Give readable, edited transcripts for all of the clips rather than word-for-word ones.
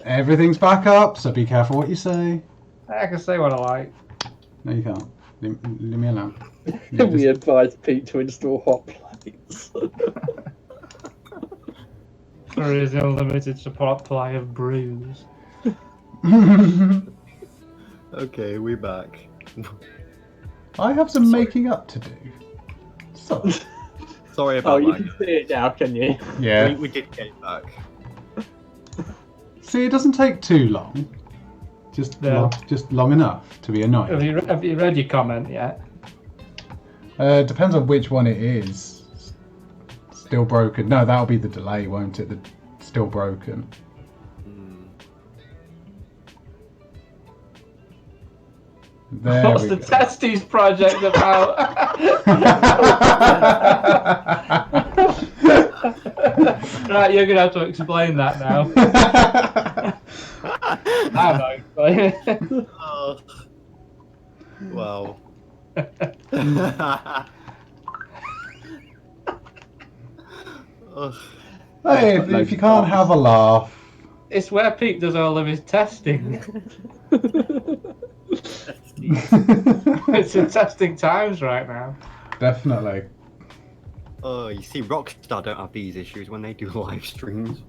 Everything's back up, so be careful what you say. I can say what I like. No, you can't. Leave me alone. We advise Pete to install hot plates. For his unlimited supply of brews. Okay, we're back. I have some making up to do. So, Sorry Oh, about you that. can see it now, can you? yeah. We did get it back. See, it doesn't take too long. Just long enough to be annoying. Have you read your comment yet? Depends on which one it is. Still broken. No, that'll be the delay, won't it? The still broken. There What's we the go. Testes project about? Right, you're gonna have to explain that now. I'm not explaining it. Oh. Wow. Ugh. Hey, if you can't have a laugh. It's where Pete does all of his testing. It's in testing times right now. Definitely. Oh, you see, Rockstar don't have these issues when they do live streams.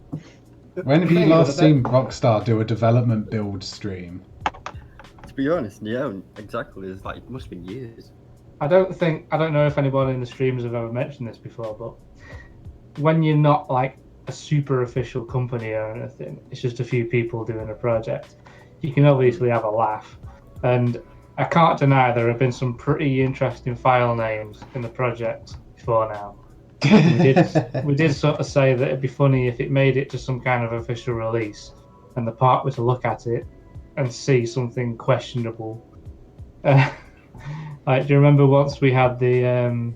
When have you Thing last is, seen Rockstar do a development build stream? To be honest, yeah, exactly. It's like, it must have been years. I don't know if anyone in the streams have ever mentioned this before, but when you're not like a super official company or anything, it's just a few people doing a project, you can obviously have a laugh. And I can't deny there have been some pretty interesting file names in the project before now. We did sort of say that it'd be funny if it made it to some kind of official release and the part were to look at it and see something questionable. Like, do you remember once we had the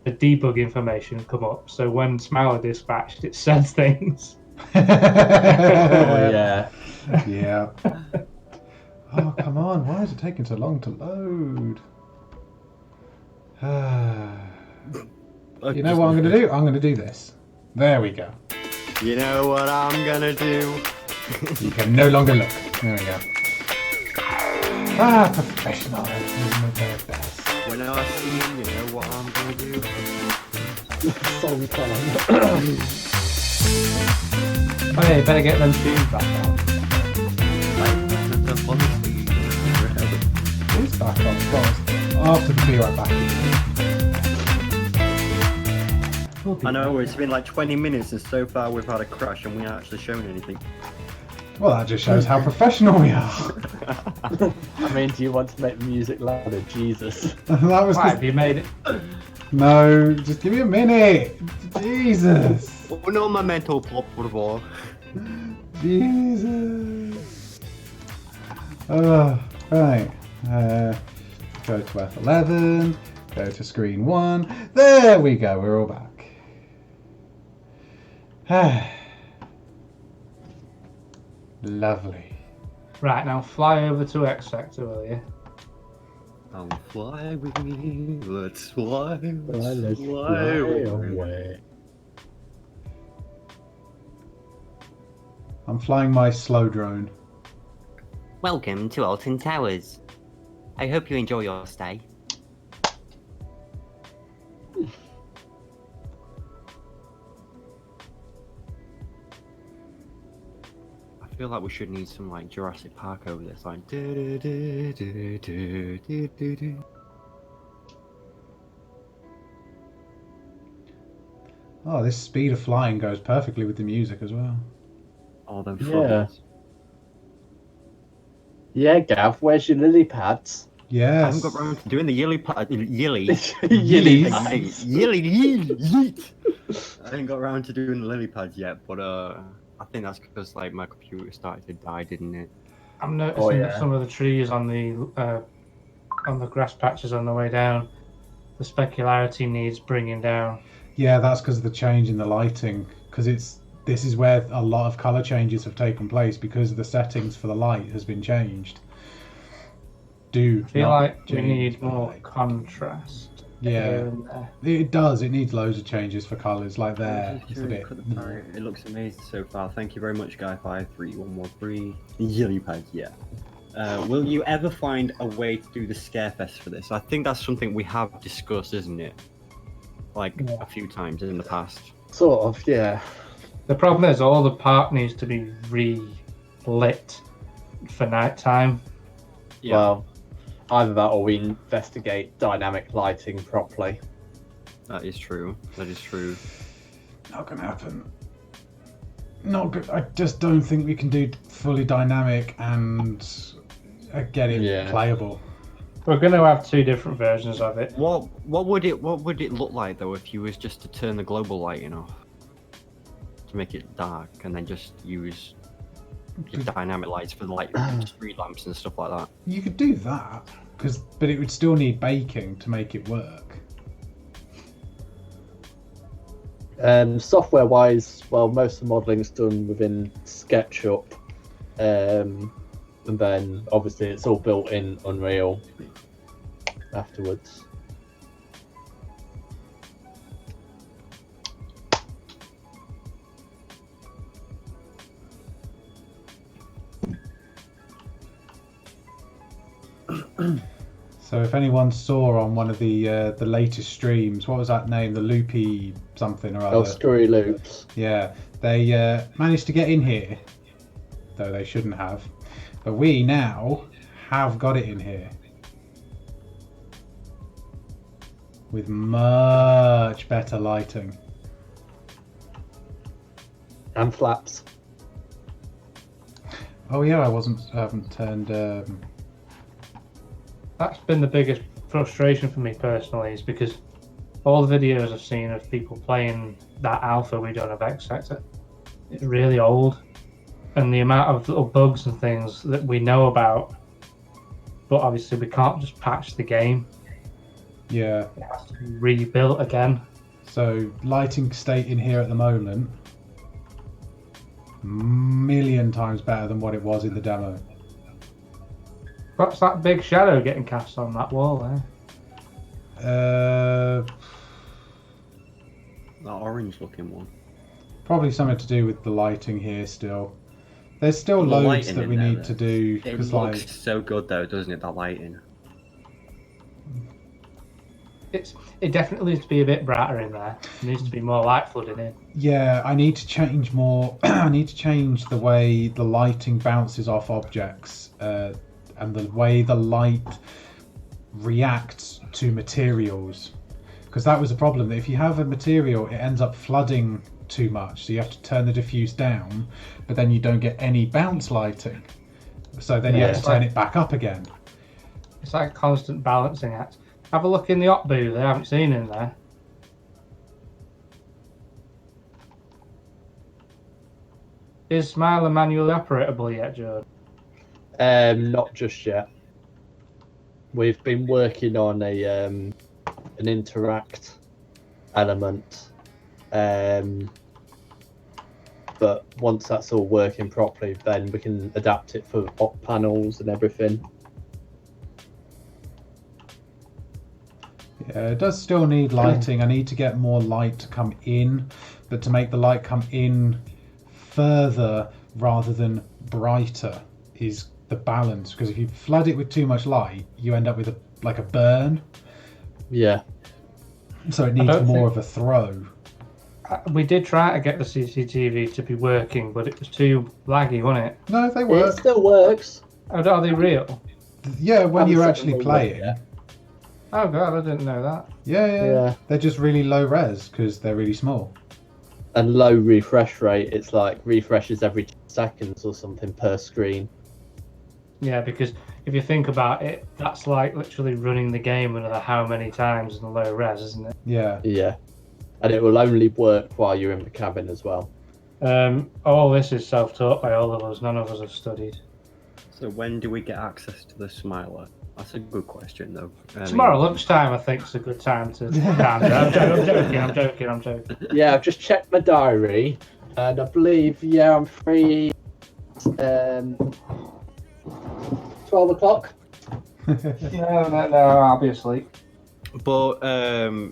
debug information come up? So when Smiler dispatched, it said things. Oh, yeah. Yeah. Oh, come on. Why is it taking so long to load? You know what I'm going to do? I'm going to do this. There we go. You know what I'm gonna do? You can no longer look. There we go. Ah, professional. This is my very best. When I see him, you know what I'm gonna do? Song time. Oh yeah, you better get them tunes back out. It's back on. Well, after the be right back. I know, it's been like 20 minutes and so far we've had a crash and we haven't actually shown anything. Well, that just shows how professional we are. I mean, do you want to make the music louder? Jesus. That was Why have you made it? No, just give me a minute. Jesus. No momento, por favor. Jesus. Right. Go to F11. Go to screen 1. There we go. We're all back. Lovely. Right, now fly over to X Factor, will you? Fly with me, let's fly, Let's fly away. I'm flying my slow drone. Welcome to Alton Towers. I hope you enjoy your stay. I feel like we should need some like Jurassic Park over this, like. Oh, this speed of flying goes perfectly with the music as well. All them Yeah. frogs. Yeah, Gav, where's your lily pads? I Yes. haven't got round to doing the yilly Yillies. yeet. I haven't got around to doing the lily pads yet, but I think that's because like my computer started to die, didn't it? I'm noticing that yeah. some of the trees on the grass patches on the way down, the specularity needs bringing down. Yeah, that's because of the change in the lighting. Because this is where a lot of color changes have taken place because the settings for the light has been changed. I feel not like we change need the more light. contrast. Yeah. here and there. It does. It needs loads of changes for colours, like there. It's a bit. It looks amazing so far. Thank you very much, Guy53113. Yellow pads, yeah. Will you ever find a way to do the Scarefest for this? I think that's something we have discussed, isn't it? Like Yeah. a few times in the past. Sort of, yeah. The problem is all the park needs to be re-lit for night time. Yeah. Well, either that or we investigate dynamic lighting properly. That is true. That is true. Not gonna happen. Not good. I just don't think we can do fully dynamic and get it playable. We're going to have 2 different versions of it. What would it look like though if you was just to turn the global lighting off to make it dark and then just use dynamic lights for like street lamps and stuff like that? You could do that, but it would still need baking to make it work. Software-wise, well, most of the modeling's done within SketchUp, and then obviously it's all built in Unreal afterwards. So if anyone saw on one of the latest streams, what was that name? The Loopy something or other. Oh, Story Loops. Yeah, they managed to get in here, though they shouldn't have. But we now have got it in here. With much better lighting. And flaps. Oh yeah, I haven't turned... That's been the biggest frustration for me personally, is because all the videos I've seen of people playing that alpha we done of X Sector, it's really old. And the amount of little bugs and things that we know about, but obviously we can't just patch the game. Yeah. It has to be rebuilt again. So lighting state in here at the moment, million times better than what it was in the demo. What's that big shadow getting cast on that wall there? That orange looking one. Probably something to do with the lighting here still. There's still The loads lighting that in we there, need to do. It 'Cause, looks like, so good though, doesn't it? That lighting. It definitely needs to be a bit brighter in there. It needs to be more light flooding in. yeah, I need to change more. I need to change the way the lighting bounces off objects and the way the light reacts to materials. Because that was a problem, that if you have a material, it ends up flooding too much. So you have to turn the diffuse down, but then you don't get any bounce lighting. So then you have to turn it back up again. It's like a constant balancing act. Have a look in the op booth. I haven't seen in there. Is Smiler manually operatable yet, Joe? Not just yet. We've been working on an interact element, but once that's all working properly, then we can adapt it for op panels and everything. Yeah, it does still need lighting. I need to get more light to come in, but to make the light come in further rather than brighter is the balance. Because if you flood it with too much light, you end up with a burn. Yeah. So it needs more of a throw. We did try to get the CCTV to be working, but it was too laggy, wasn't it? No, they It work. still works. Are they real? Yeah, when you're Haven't actually set them playing. yet. Oh god, I didn't know that. Yeah. They're just really low res because they're really small. And low refresh rate. It's like refreshes every 2 seconds or something per screen. Yeah, because if you think about it, that's like literally running the game another how many times in low res, isn't it? Yeah. Yeah. And it will only work while you're in the cabin as well. All this is self-taught by all of us. None of us have studied. So when do we get access to the Smiler? That's a good question though. Tomorrow lunchtime, I think, is a good time to. I'm joking. Yeah, I've just checked my diary, and I believe, I'm free 12 o'clock. No, I'll be asleep. But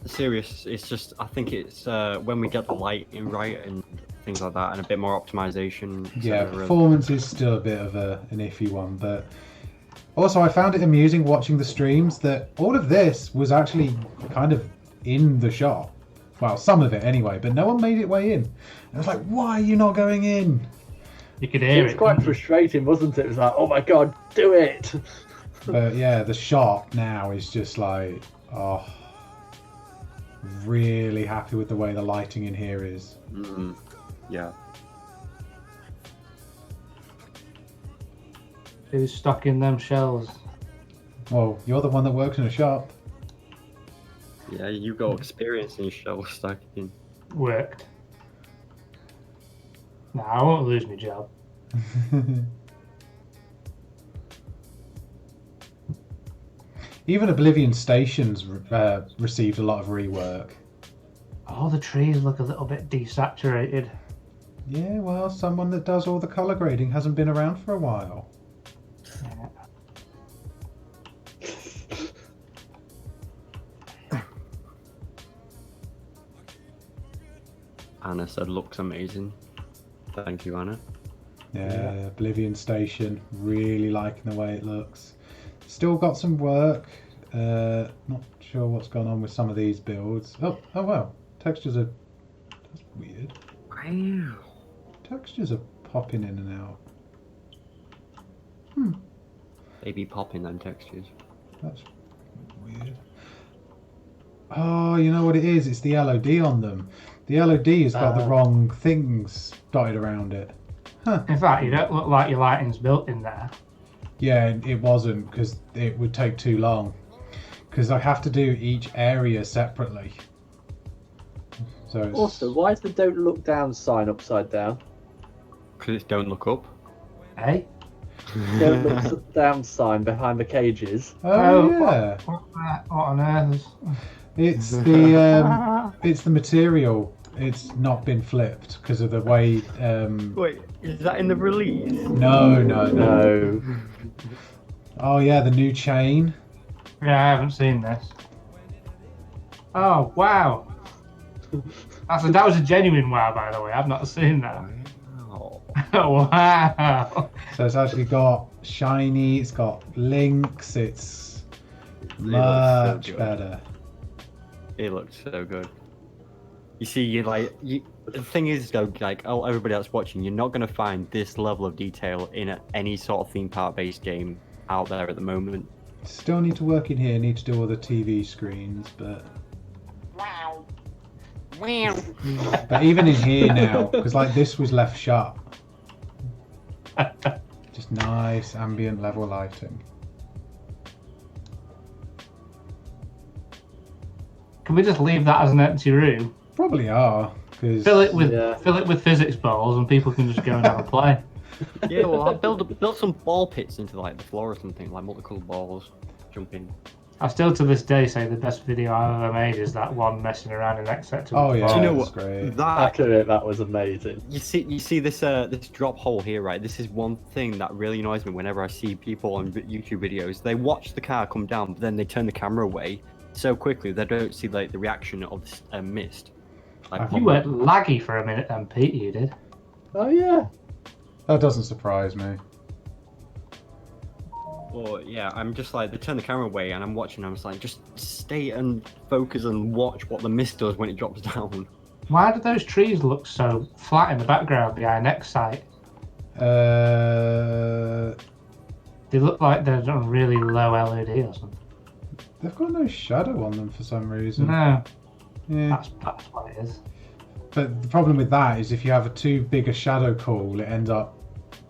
serious, it's just I think it's when we get the lighting right and things like that, and a bit more optimization. Yeah, etc. performance is still a bit of an iffy one, but also I found it amusing watching the streams that all of this was actually kind of in the shop. Well, some of it anyway, but no one made it way in. And I was like, why are you not going in? You could It hear was it. quite frustrating, wasn't it? It was like, oh my god, do it! But yeah, the shop now is just like, oh, really happy with the way the lighting in here is. Mm, yeah. Who's stocking them shells? Well, you're the one that works in a shop. Yeah, you got experience in shell stacking. Worked. Nah, I won't lose my job. Even Oblivion Stations received a lot of rework. Oh, the trees look a little bit desaturated. Yeah, well, someone that does all the colour grading hasn't been around for a while. Yeah. Anna said looks amazing. Thank you, Anna. Yeah, Oblivion Station, really liking the way it looks. Still got some work. Not sure what's gone on with some of these builds. Oh well, textures are. That's weird. Wow. Textures are popping in and out. They be popping them textures. That's weird. Oh, you know what it is? It's the LOD on them. The LOD has got the wrong things dotted around it. In fact, you don't look like your lighting's built in there. Yeah, it wasn't because it would take too long. Because I have to do each area separately. So it's... Also, why is the don't look down sign upside down? Because it's don't look up. Eh? Don't look down sign behind the cages. Oh yeah, What on earth is... it's the material. It's not been flipped because of the way. Wait, is that in the release? No. No. Oh yeah, the new chain. Yeah, I haven't seen this. Oh, wow. That was a genuine wow, by the way. I've not seen that. Wow. Wow. So it's actually got shiny. It's got links. It's looks so much good. better. It looks so good. You see, the thing is, though, like, oh, everybody that's watching, you're not going to find this level of detail in any sort of theme park-based game out there at the moment. Still need to work in here. Need to do all the TV screens, but Wow. but even in here now, because like this was left shut. Just nice ambient level lighting. Can we just leave that as an empty room? Probably are, because Fill it Yeah. with physics balls, and people can just go and have a play. Yeah, well, I build some ball pits into like the floor or something, like multicolored balls, jumping. I still to this day say the best video I've ever made is that one messing around in X Sector. oh yeah, Do you know that's what? great. That That was amazing. you see this this drop hole here, right? This is one thing that really annoys me whenever I see people on YouTube videos. They watch the car come down, but then they turn the camera away so quickly they don't see like the reaction of this mist. Like, You went laggy for a minute then, Pete, you did. Oh yeah. That doesn't surprise me. or yeah, I'm just like they turn the camera away and I'm watching. I'm just like, just stay and focus and watch what the mist does when it drops down. Why do those trees look so flat in the background behind X site? Uh, They look like they're on really low LED or something. they've got no shadow on them for some reason. No, Yeah. that's what it is. But the problem with that is if you have a too big a shadow pool, it ends up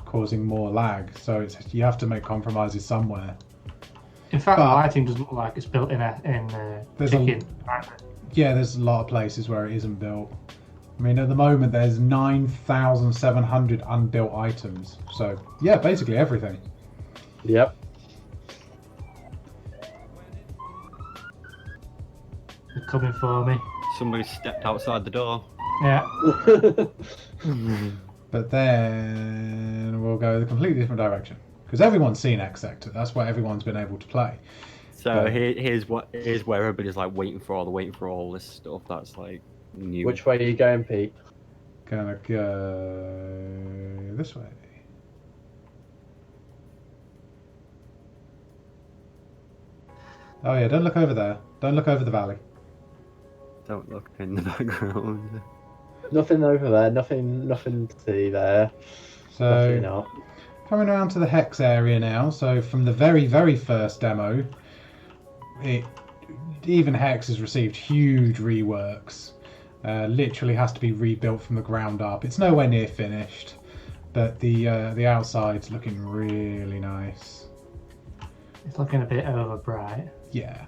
causing more lag. So you have to make compromises somewhere. In fact, the But- lighting doesn't look like it's built in There's a- chicken. Yeah, there's a lot of places where it isn't built. I mean, at the moment there's 9,700 unbuilt items. So yeah, basically everything. Yep. They're coming for me. Somebody stepped outside the door. Yeah. But then we'll go a completely different direction because everyone's seen X Sector. That's what everyone's been able to play. So Okay. here's where everybody's like waiting for all this stuff that's like new. Which way are you going, Pete? Gonna go this way. Oh yeah, don't look over there. Don't look over the valley. Don't look in the background. Nothing over there. Nothing to see there. Definitely So not. coming around to the Hex area now. So from the very, very first demo, even Hex has received huge reworks. Literally has to be rebuilt from the ground up. It's nowhere near finished, but the outside's looking really nice. It's looking a bit over bright. Yeah.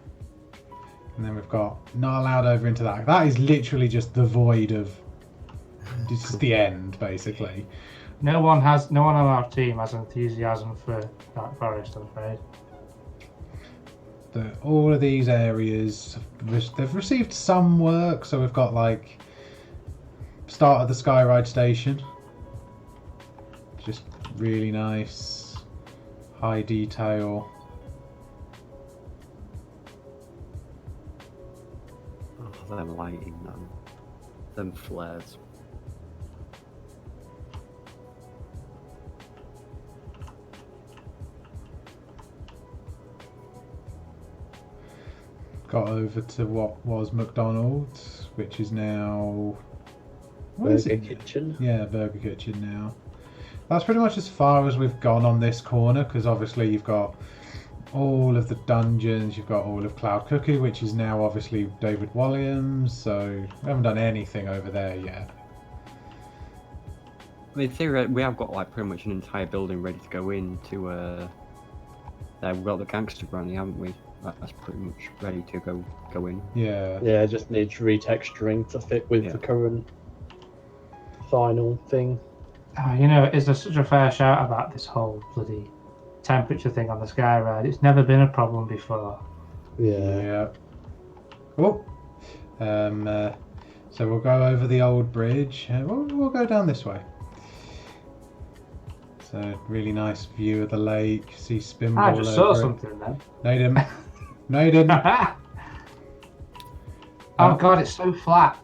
And then we've got not allowed over into that. That is literally just the void of. This is the end, basically. No one on our team has enthusiasm for Dark Forest, I'm afraid. All of these areas, they've received some work. So we've got like start of the Skyride station. Just really nice, high detail. Oh, them lighting, them flares. Got over to what was McDonald's, which is now what is Burger it? Kitchen. Yeah, Burger Kitchen now. That's pretty much as far as we've gone on this corner, because obviously you've got all of the dungeons, you've got all of Cloud Cuckoo, which is now obviously David Williams, so we haven't done anything over there yet. I mean, in theory, we have got like pretty much an entire building ready to go into. There we've got the gangster brownie, haven't we? That's pretty much ready to go in. Yeah. Yeah, just needs retexturing to fit with the current final thing. Oh, you know, is there such a fair shout about this whole bloody temperature thing on the Skyride? It's never been a problem before. Yeah. Yeah. Oh. So we'll go over the old bridge. We'll go down this way. So really nice view of the lake. See Spinball I just saw over it. something then. No, you didn't. No, you didn't. Oh god, it's so flat.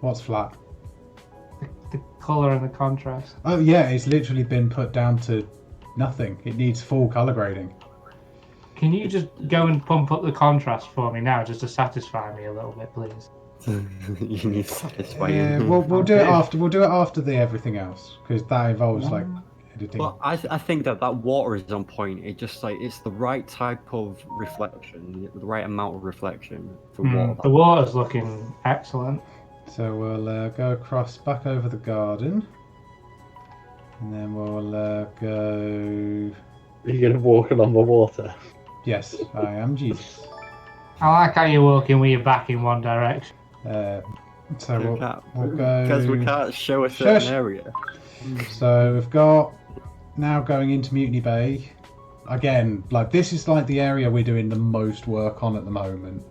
What's flat? The colour and the contrast. Oh yeah, it's literally been put down to nothing. It needs full color grading. Can you just go and pump up the contrast for me now, just to satisfy me a little bit, please? You need to satisfy Yeah, you. we'll do it Okay. after. We'll do it after the everything else, because that involves like editing. Well, I think that water is on point. It just like it's the right type of reflection, the right amount of reflection for water. The water's looking excellent. So we'll go across back over the garden, and then we'll go. Are you going to walk along the water? Yes, I am Jesus. I like how you're walking with your back in one direction. So we'll go. Because we can't show a certain Shush. area. So we've got now going into Mutiny Bay. Again, like this is like the area we're doing the most work on at the moment.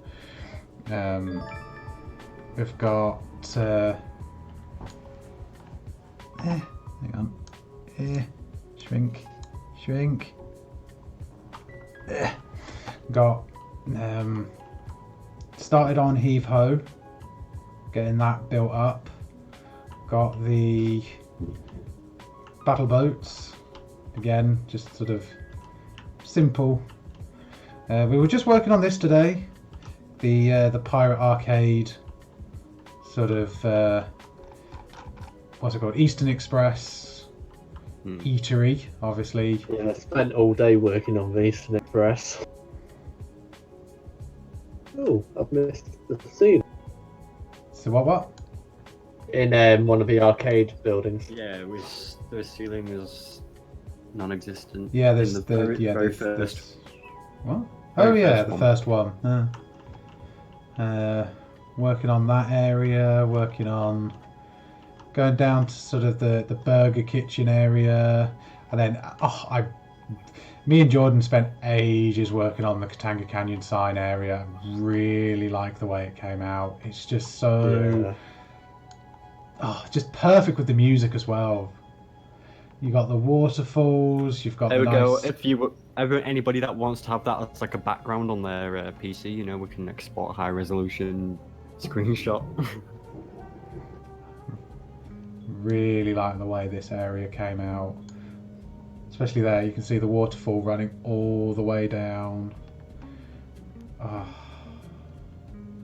We've got hang on. Shrink. Got started on Heave Ho, getting that built up. Got the battle boats, again, just sort of simple. We were just working on this today, the Pirate Arcade sort of what's it called, Eastern Express eatery, obviously. Yeah, I spent all day working on the Eastern Express. Oh, I've missed the scene. So what? In one of the arcade buildings. Yeah, the ceiling is non-existent. Yeah, in there's the the very, yeah very there's, first. there's- what? Very Oh yeah, first the one. first one. Working on that area, working on going down to sort of the Burger Kitchen area, and then me and Jordan spent ages working on the Katanga Canyon sign area. Really like the way it came out. It's just so just perfect with the music as well. You got the waterfalls. You've got There the we go. nice. If anybody that wants to have that as like a background on their PC, you know, we can export high resolution screenshot. Really like the way this area came out. Especially there, you can see the waterfall running all the way down. Oh,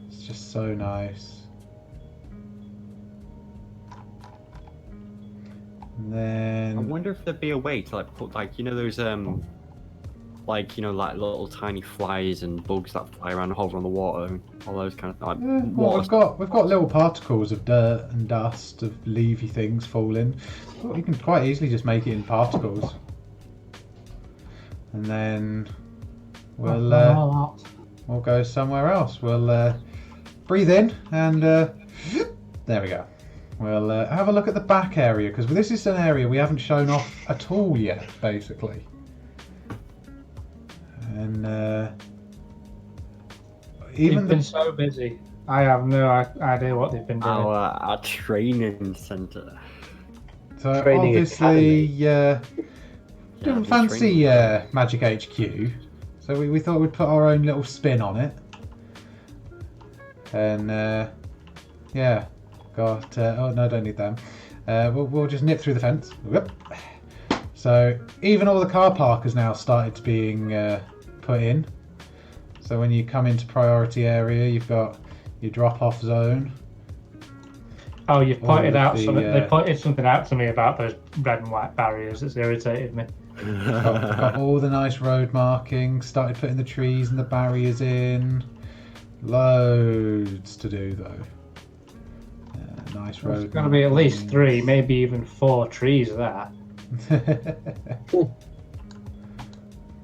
it's just so nice. And I then wonder if there'd be a way to like put like, you know, those like, you know, like little tiny flies and bugs that fly around and hover on the water and all those kind of like yeah, well, water. we've got little particles of dirt and dust, of leafy things falling. Well, you can quite easily just make it in particles. And then we'll go somewhere else. We'll breathe in and there we go. We'll have a look at the back area, because this is an area we haven't shown off at all yet, basically. And They've been so busy. I have no idea what they've been doing. Our training center. so Training obviously, Yeah, didn't the fancy training- Magic HQ, so we thought we'd put our own little spin on it. And yeah, got oh no, don't need them. We'll just nip through the fence. Whoop. So even all the car park has now started being put in. So when you come into priority area, you've got your drop-off zone. Oh, you've pointed all of out the, something. They pointed something out to me about those red and white barriers that's irritated me. Got all the nice road markings. Started putting the trees and the barriers in. Loads to do though. Nice road. There's going to be at least markings. 3, maybe even 4 trees there.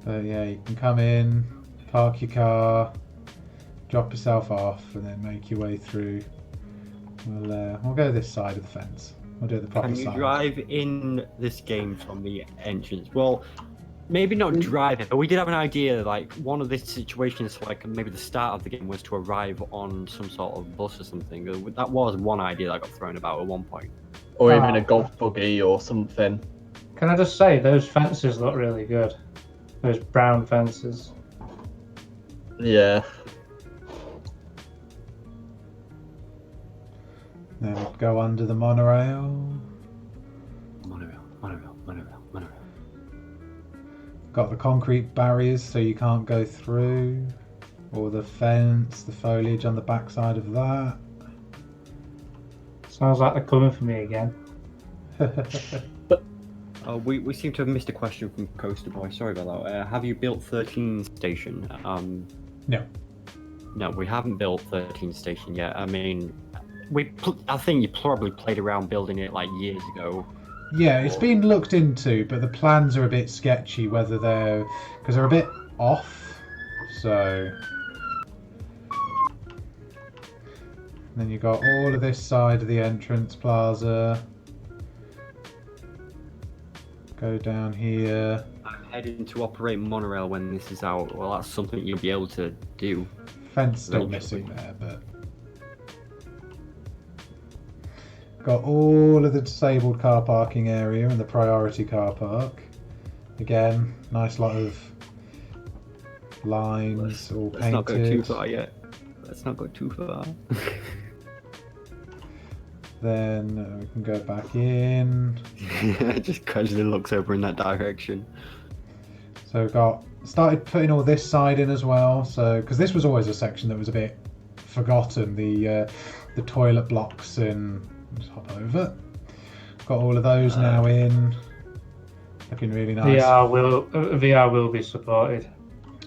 But yeah, you can come in, park your car, drop yourself off, and then make your way through. We'll go this side of the fence. We'll do it the proper Can you side. drive in this game from the entrance? Well, maybe not drive it, but we did have an idea. Like one of the situations, like maybe the start of the game, was to arrive on some sort of bus or something. That was one idea that got thrown about at one point. Or even a golf buggy or something. Can I just say, those fences look really good. Those brown fences. Yeah. Then go under the monorail. Monorail. Got the concrete barriers so you can't go through. Or the fence, the foliage on the backside of that. Sounds like they're coming for me again. We seem to have missed a question from Coaster Boy. Sorry about that. Have you built 13 Station? No. No, we haven't built 13 Station yet. I mean, I think you probably played around building it like years ago. Yeah, it's been looked into, but the plans are a bit sketchy. Because they're a bit off. So. And then you've got all of this side of the entrance plaza. Go down here. I'm heading to operate monorail when this is out. Well, that's something you'll be able to do. Fence still Eventually. missing there, but. Got all of the disabled car parking area and the priority car park. Again, nice lot of lines all Let's not go too painted. far yet. Let's not go too far. Then we can go back in. Just casually looks over in that direction. So we've got started putting all this side in as well. So because this was always a section that was a bit forgotten, the toilet blocks and just hop over. Got all of those now in. Looking really nice. VR will be supported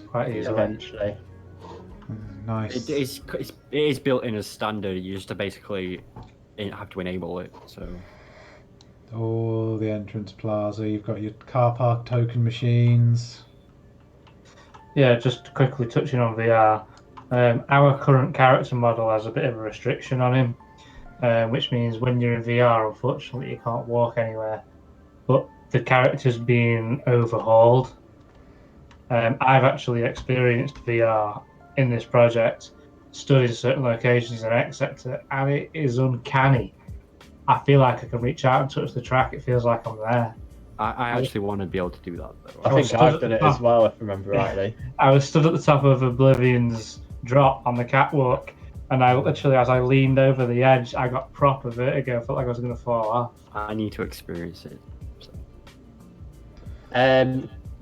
quite easily. Eventually. Nice. It is built in as standard. You just basically have to enable it. So All the entrance plaza. You've got your car park token machines. Yeah, just quickly touching on VR. Our current character model has a bit of a restriction on him, which means when you're in VR, unfortunately, you can't walk anywhere. But the character's being overhauled. I've actually experienced VR in this project, studied certain locations in X Sector, and it is uncanny. I feel like I can reach out and touch the track. It feels like I'm there. I actually want to be able to do that, though. I think I've done it as well, if I remember rightly. I was stood at the top of Oblivion's drop on the catwalk, and I literally, as I leaned over the edge, I got proper vertigo. I felt like I was going to fall off. I need to experience it. So.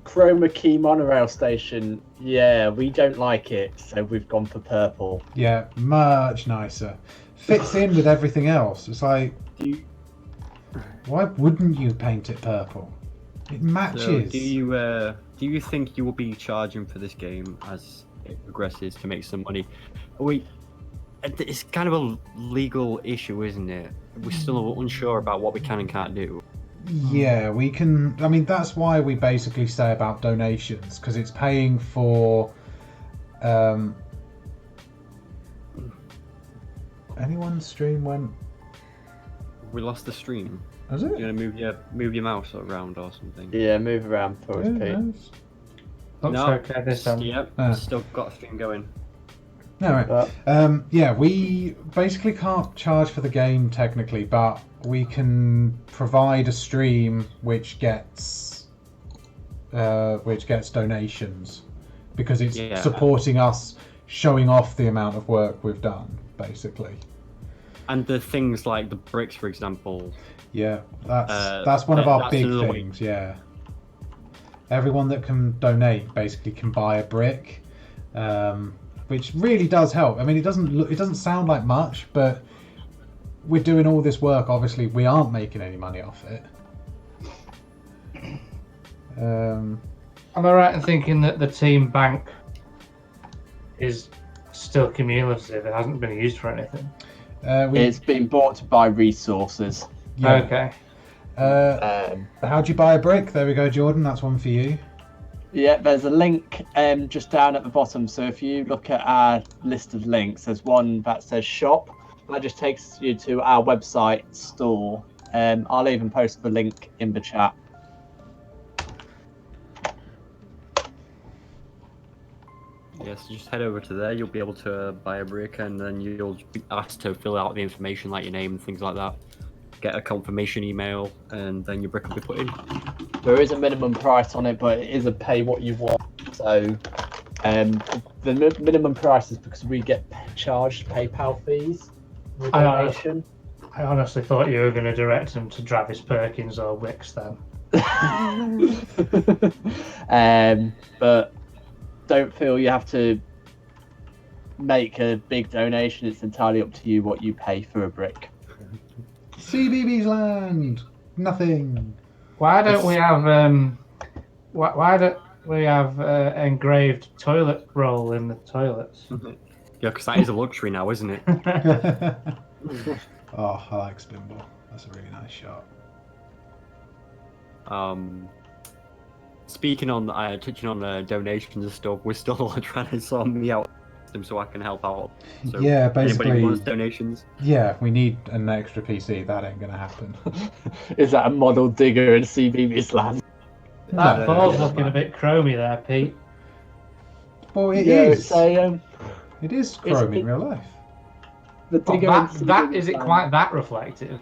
Chroma key monorail station. Yeah, we don't like it, so we've gone for purple. Yeah, much nicer. Fits in with everything else. It's like, why wouldn't you paint it purple? It matches. So do you think you will be charging for this game as it progresses to make some money? It's kind of a legal issue, isn't it? We're still unsure about what we can and can't do. Yeah, we can. I mean, that's why we basically say about donations, because it's paying for. Anyone's stream went. We lost the stream. Has it? You're gonna move your mouse around or something. Yeah, move around for us, Yeah, Pete. nice. Looks okay this time. Yep, still got a stream going. No, right. Yeah, we basically can't charge for the game technically, but we can provide a stream which gets donations because it's supporting us, showing off the amount of work we've done, basically. And the things like the bricks, for example. Yeah, that's one of our big things. Yeah, everyone that can donate basically can buy a brick. Which really does help. I mean, it doesn't sound like much, but we're doing all this work. Obviously, we aren't making any money off it. Am I right in thinking that the team bank is still cumulative? It hasn't been used for anything. It's been bought by resources. Yeah. Okay. How do you buy a brick? There we go, Jordan. That's one for you. Yeah, there's a link just down at the bottom. So if you look at our list of links, there's one that says shop. That just takes you to our website store. I'll even post the link in the chat. Yes, just head over to there. You'll be able to buy a brick, and then you'll be asked to fill out the information like your name and things like that. Get a confirmation email, and then your brick will be put in. There is a minimum price on it, but it is a pay what you want. So the minimum price is because we get charged PayPal fees. With donation. I honestly thought you were going to direct them to Travis Perkins or Wix then. But don't feel you have to make a big donation. It's entirely up to you what you pay for a brick. CBBS land. Nothing. Why don't we have why don't we have engraved toilet roll in the toilets? Yeah, because that is a luxury now, isn't it? Oh, I like Spinball. That's a really nice shot. Speaking on, touching on donations and stuff, we're still trying to sort me out so I can help out. So yeah, basically. Anybody wants donations? Yeah, we need an extra PC. That ain't gonna happen. Is that a model digger in CBBS land? That ball's looking a bit chromy there, Pete. Well, it is. It is chrome in real life. The digger that is it quite that reflective?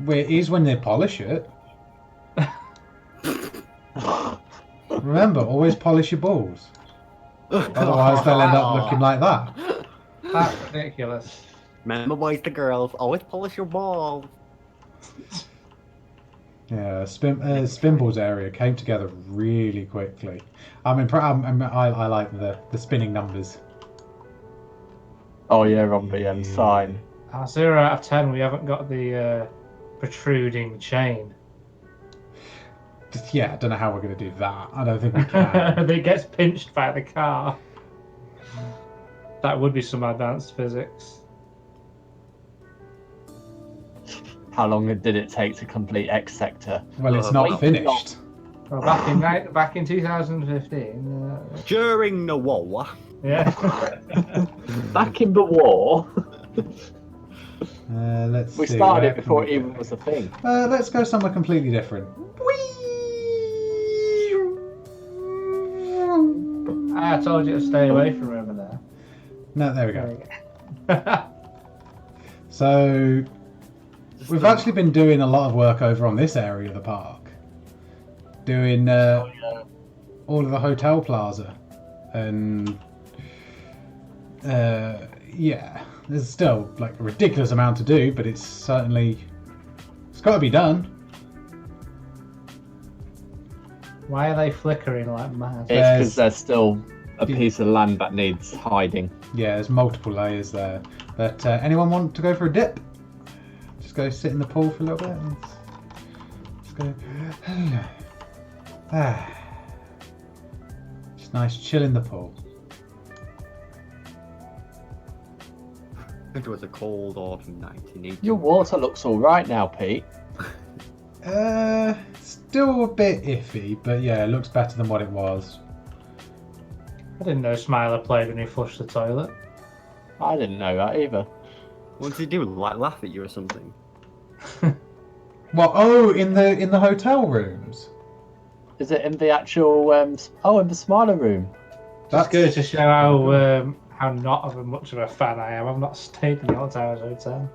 Well, it is when they polish it. Remember, always polish your balls. Otherwise, they'll end up looking like that. That's ridiculous. Remember, boys to girls, always polish your balls. Yeah, Spinball's area came together really quickly. I like the spinning numbers. Oh yeah, on the sign. 0 out of 10. We haven't got the protruding chain. Yeah, I don't know how we're going to do that. I don't think we can. It gets pinched by the car. That would be some advanced physics. How long did it take to complete X Sector? Well, it's not finished. Well, back in 2015. During the war. Yeah. Back in the war. Let's see. We started it before it even was a thing. Let's go somewhere completely different. I told you to stay away from over there. No, there we go. So, we've actually been doing a lot of work over on this area of the park. doing all of the hotel plaza, and yeah, there's still like a ridiculous amount to do, but it's got to be done. Why are they flickering like mad? It's because there's still a piece of land that needs hiding. Yeah, there's multiple layers there. But anyone want to go for a dip? Just go sit in the pool for a little bit. And just go. Just nice chill in the pool. It was a cold autumn night in 18... Your water looks all right now, Pete. Still a bit iffy, but yeah, it looks better than what it was. I didn't know Smiler played when he flushed the toilet. I didn't know that either. What did he do? Like laugh at you or something? Well, oh, in the hotel rooms. Is it in the actual? In the Smiler room. That's good to show how not of much of a fan I am. I've not stayed in the Alton Towers Hotel.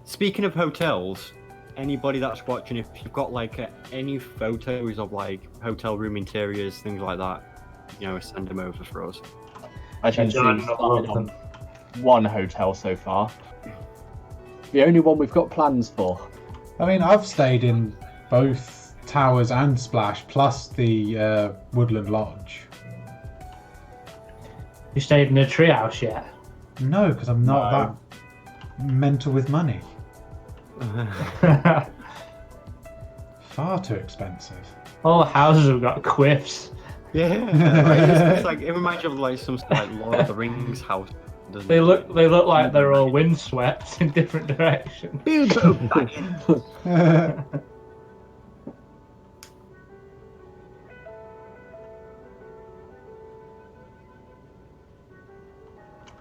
Speaking of hotels, anybody that's watching, if you've got like any photos of like hotel room interiors, things like that, send them over for us. I can see John, we've I started love on them. one hotel so far. The only one we've got plans for. I mean, I've stayed in both Towers and Splash, plus the Woodland Lodge. You stayed in a treehouse yet? No, because I'm not that mental with money. Far too expensive. All the houses have got quiffs. Yeah, it's like it reminds you of like some like Lord of the Rings house. Doesn't They it? look like they're all windswept in different directions.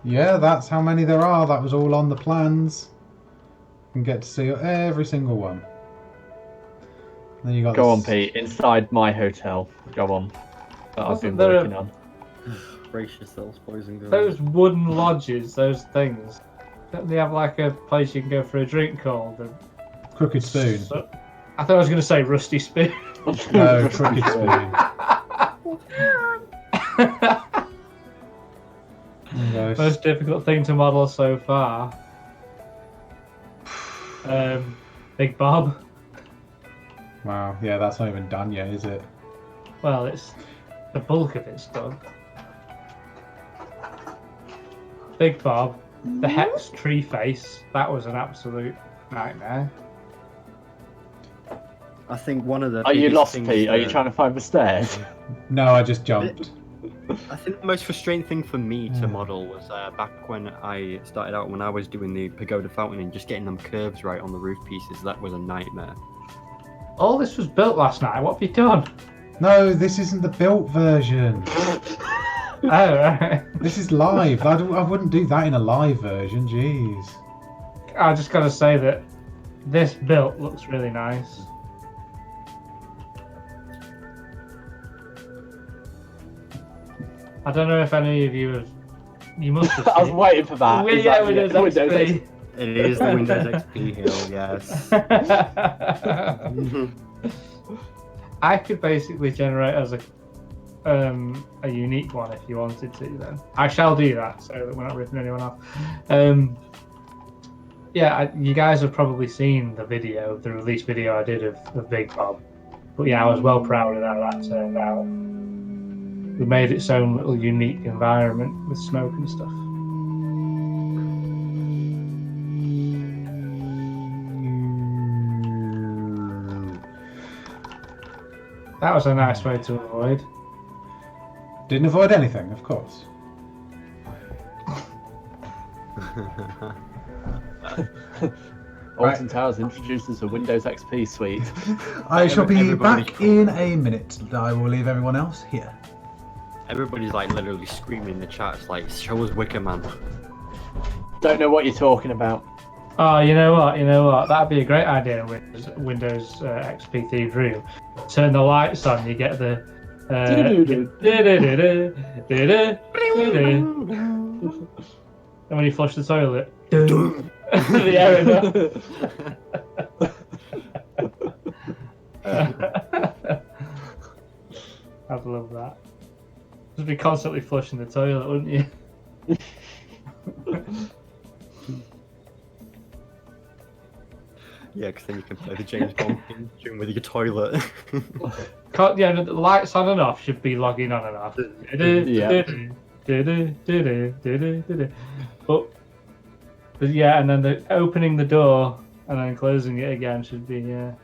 Yeah, that's how many there are. That was all on the plans. You can get to see every single one. And then you got Go on, this- Pete. Inside my hotel. Go on. That I've been Wasn't there working on. Brace yourselves, boys and girls. Those wooden lodges, those things. Don't they have like a place you can go for a drink called? Crooked Spoon. I thought I was going to say Rusty Spoon. No, Crooked Spoon. Most difficult thing to model so far. Big Bob. Wow, yeah, that's not even done yet, is it? Well, it's the bulk of it's done. Big Bob, the Hex tree face. That was an absolute nightmare. I think one of the. Are you biggest lost, things Pete? Are you that- trying to find the stairs? No, I just jumped. I think the most frustrating thing for me to model was back when I started out, when I was doing the pagoda fountain and just getting them curves right on the roof pieces. That was a nightmare. All this was built last night. What have you done? No, this isn't the built version. Oh, right. This is live. I wouldn't do that in a live version, jeez. I just got to say that this built looks really nice. I don't know if any of you have. You must have. I was seen- waiting for that. Is Yeah, that Windows Windows XP. It is the Windows XP hill, yes. I could basically generate as a unique one if you wanted to. Then I shall do that so that we're not ripping anyone off. You guys have probably seen the release video I did of Big Bob. But yeah, I was well proud of how that turned out. We made its own little unique environment with smoke and stuff. That was a nice way to avoid. Didn't avoid anything, of course. Alton Towers introduces a Windows XP suite. I shall be Everybody back in a minute. I will leave everyone else here. Everybody's like literally screaming in the chat. It's like, show us Wicker Man. Don't know what you're talking about. Oh, you know what? That'd be a great idea. Windows XP themed room. Turn the lights on. You get the. And when you flush the toilet, the error. I'd love that. Just be constantly flushing the toilet, wouldn't you? Yeah, because then you can play the James Bond theme with your toilet. Yeah, the lights on and off should be logging on and off. But yeah, and then the opening the door and then closing it again should be the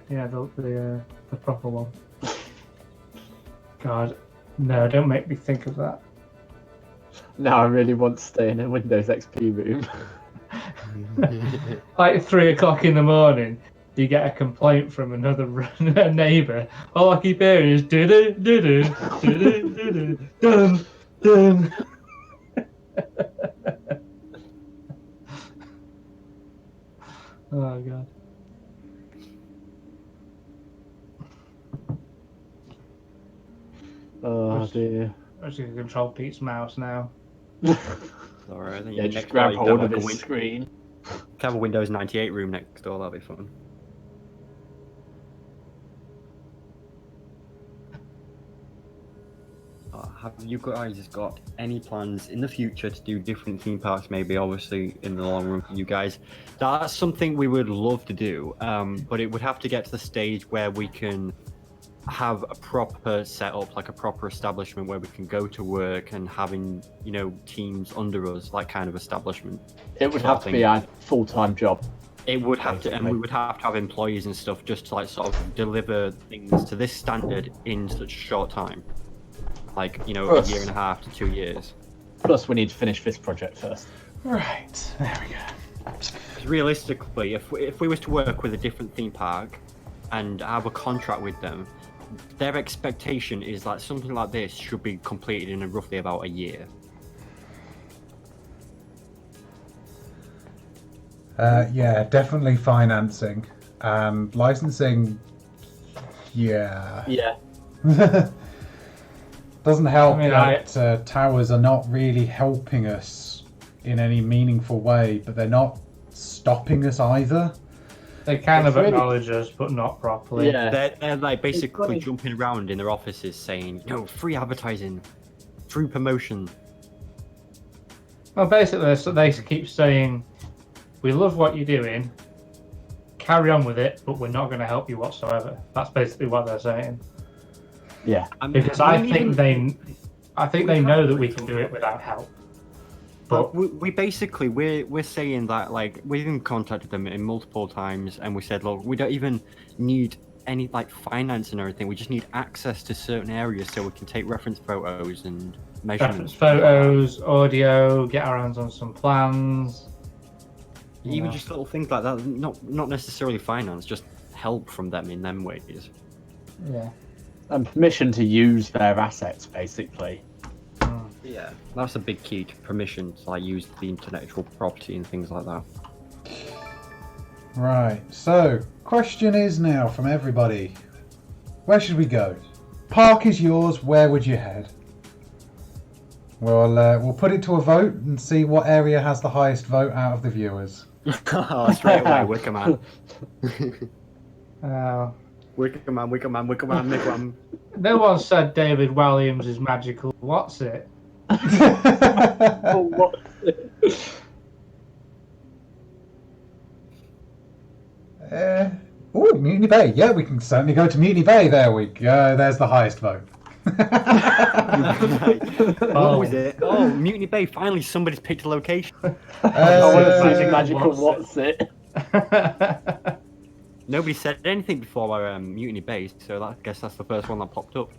proper one. God, no, don't make me think of that. Now I really want to stay in a Windows XP room. Like 3 o'clock in the morning, you get a complaint from another neighbour. All I keep hearing is do do do do do do dun dun. Oh god. Oh dear. I'm just gonna control Pete's mouse now. Alright, I think Yeah, next just grab door you hold can of have his like screen. have a Windows 98 room next door, that'd be fun. Have you guys got any plans in the future to do different theme parks, maybe obviously in the long run for you guys? That's something we would love to do, but it would have to get to the stage where we can have a proper setup, like a proper establishment where we can go to work and having, teams under us, like kind of establishment. It would have to be a full-time job. It would have to, and we would have to have employees and stuff just to like sort of deliver things to this standard in such a short time. Like, a year and a half to 2 years. Plus, we need to finish this project first. Right, there we go. 'Cause realistically, if we was to work with a different theme park and have a contract with them, their expectation is that something like this should be completed in roughly about a year. Yeah, definitely financing and licensing. Yeah. Yeah. Doesn't help I mean, that towers are not really helping us in any meaningful way, but they're not stopping us either. They kind It's of really- acknowledge us, but not properly. Yeah. They're like basically funny. jumping around in their offices saying, free advertising, free promotion. Well, basically, so they keep saying, "We love what you're doing. Carry on with it, but we're not going to help you whatsoever." That's basically what they're saying. Yeah. Because I think they know that we can do it without help. But we're saying that, like, we've even contacted them in multiple times, and we said, look, we don't even need any like finance and everything. We just need access to certain areas so we can take reference photos and measurements. Reference photos, audio, get our hands on some plans. Even just little things like that. Not necessarily finance, just help from them in them ways. Yeah. And permission to use their assets, basically. Yeah, that's a big key to permission to like use the intellectual property and things like that. Right, so, question is now from everybody. Where should we go? Park is yours, where would you head? We'll put it to a vote and see what area has the highest vote out of the viewers. Straight away, Wicker Man. Wicker Man. No one said David Williams is magical. What's it? Oh, what? Mutiny Bay. Yeah, we can certainly go to Mutiny Bay. There we go. There's the highest vote. What was it? Oh, Mutiny Bay. Finally, somebody's picked a location. I want to see Magical magical what's it? Nobody said anything before Mutiny Bay, so I guess that's the first one that popped up.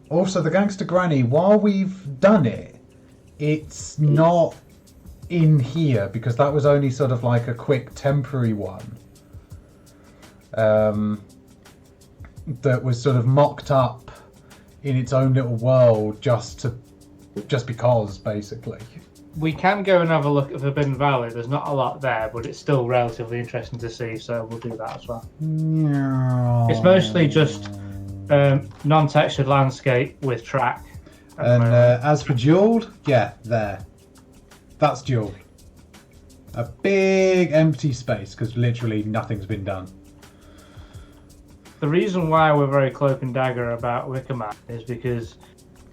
Also, the Gangster Granny, while we've done it, it's not in here because that was only sort of like a quick temporary one. That was sort of mocked up in its own little world just because, basically. We can go and have a look at Forbidden Valley. There's not a lot there, but it's still relatively interesting to see, so we'll do that as well. It's mostly just non-textured landscape with track. And as for Jeweled, yeah, there. That's Jeweled. A big empty space because literally nothing's been done. the reason why we're very cloak and dagger about Wickerman is because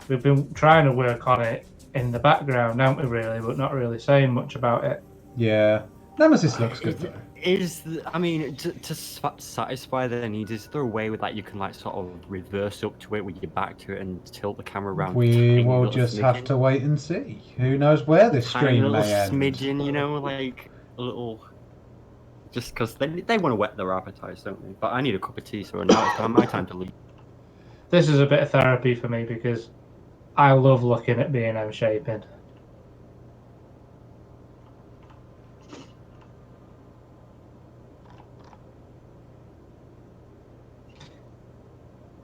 we've been trying to work on it in the background, haven't we, really, but not really saying much about it. Yeah. Nemesis looks good though. To satisfy their needs, is there a way with that you can like sort of reverse up to it with your back to it and tilt the camera around? We will just have to wait and see. Who knows where this Tiny stream little may end. smidgen, you know, like a little. Just because they want to whet their appetites, don't they? But I need a cup of tea, so now it's my time to leave. This is a bit of therapy for me because I love looking at B&M shaping.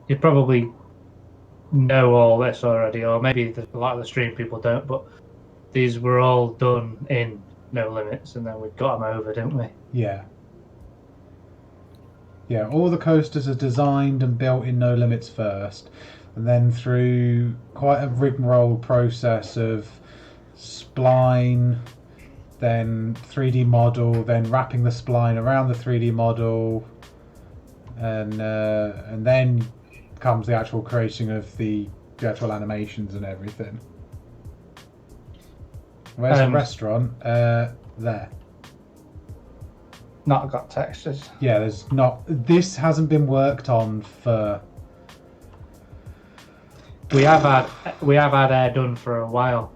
You probably know all this already, or maybe a lot of the stream people don't, but these were all done in No Limits, and then we got them over, didn't we? Yeah. Yeah, all the coasters are designed and built in No Limits first, and then through quite a rigmarole process of spline, then 3D model, then wrapping the spline around the 3D model, and then comes the actual creation of the actual animations and everything. Where's the restaurant? There. Not got textures. Yeah, there's not. This hasn't been worked on for. We have had air done for a while,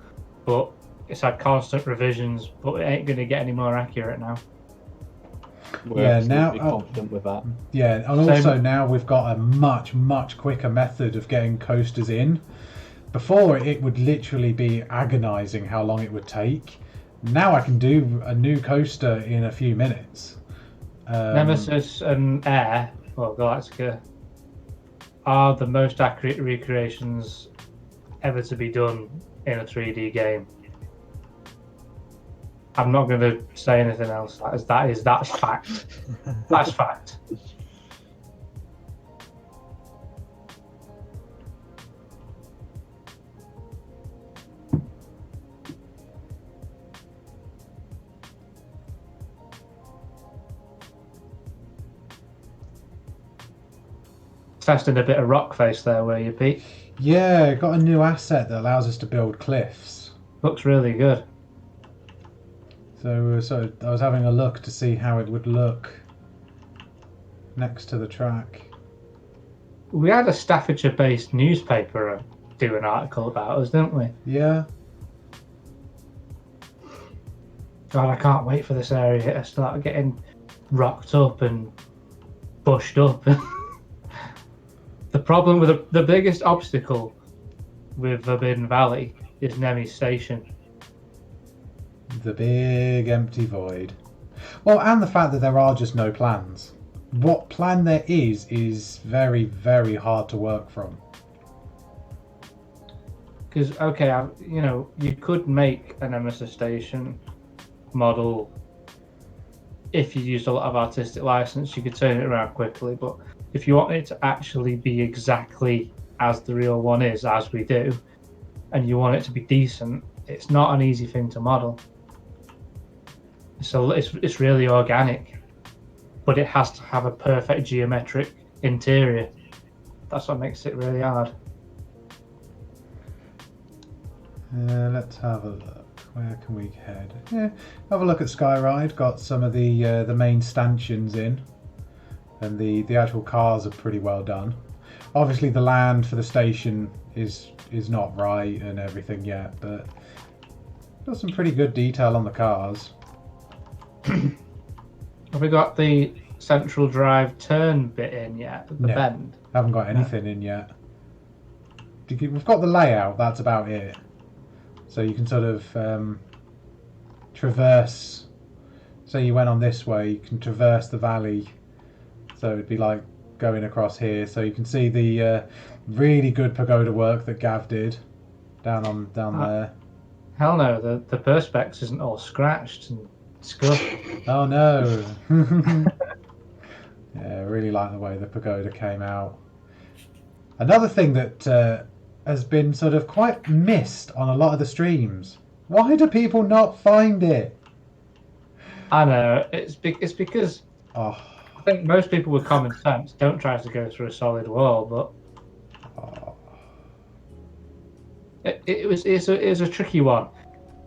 but it's had constant revisions. But it ain't gonna get any more accurate now. We're Yeah, now- confident with that. Yeah, and also now we've got a much quicker method of getting coasters in. Before it would literally be agonizing how long it would take. Now I can do a new coaster in a few minutes. Nemesis and Air, well, Galactica, are the most accurate recreations ever to be done in a 3D game. I'm not going to say anything else. That's fact. That's fact. Testing a bit of rock face there, were you, Pete? Yeah, got a new asset that allows us to build cliffs. Looks really good. So I was having a look to see how it would look next to the track. We had a Staffordshire-based newspaper do an article about us, didn't we? Yeah. God, I can't wait for this area to start getting rocked up and bushed up. The problem with the biggest obstacle with Forbidden Valley is Nemi's Station. The big empty void. Well, and the fact that there are just no plans. What plan there is very, very hard to work from. Because, okay, you could make a Nemesis Station model if you used a lot of artistic license. You could turn it around quickly, but if you want it to actually be exactly as the real one is, as we do, and you want it to be decent, it's not an easy thing to model. So it's really organic, but it has to have a perfect geometric interior. That's what makes it really hard. Let's have a look. Where can we head? Yeah, have a look at Skyride. Got some of the main stanchions in, and the actual cars are pretty well done. Obviously, the land for the station is not right and everything yet, but got some pretty good detail on the cars. Have we got the central drive turn bit in yet? The No. bend? Haven't got anything in yet. We've got the layout. That's about it. So you can sort of traverse. Say you went on this way, you can traverse the valley. So it'd be like going across here. So you can see the really good pagoda work that Gav did down there. Hell no, the perspex isn't all scratched and scuffed. Oh no! Yeah, I really like the way the pagoda came out. Another thing that has been sort of quite missed on a lot of the streams. Why do people not find it? I know, it's because Oh, I think most people with common sense don't try to go through a solid wall, but Oh, it was a tricky one.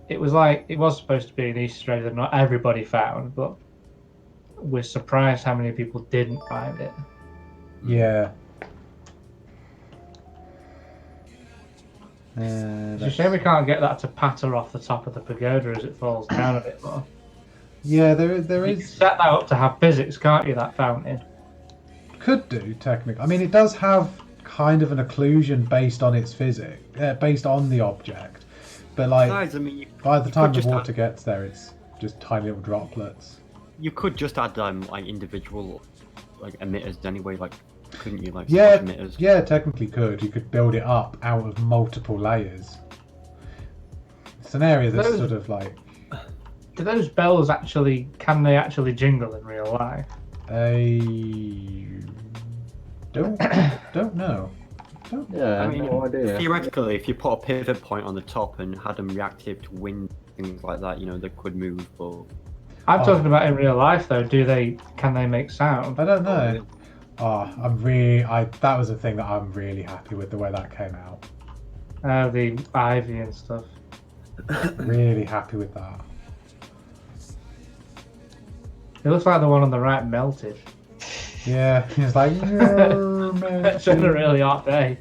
It was like it was supposed to be an Easter egg that not everybody found, but we're surprised how many people didn't find it. yeah. It's a shame we can't get that to patter off the top of the pagoda as it falls down a bit more. Yeah, there You can is. set that up to have physics, can't you? That fountain. Could do technically. I mean, it does have kind of an occlusion based on its physics, based on the object. But like, Besides, I mean, by the you time could the just water gets there, it's just tiny little droplets. you could just add like individual like emitters anyway, like couldn't you like Yeah, smart emitters? yeah, technically could. You could build it up out of multiple layers. It's an area that's Those- sort of like Do those bells actually? Can they actually jingle in real life? a don't know. Yeah, I mean, no idea. theoretically, if you put a pivot point on the top and had them reactive to wind, things like that, you know, they could move. But I'm Oh. talking about in real life though. Can they make sound? I don't know. Oh, that was a thing that I'm really happy with the way that came out. The ivy and stuff. Really happy with that. It looks like the one on the right melted. Yeah, it's like It's been a really hot day.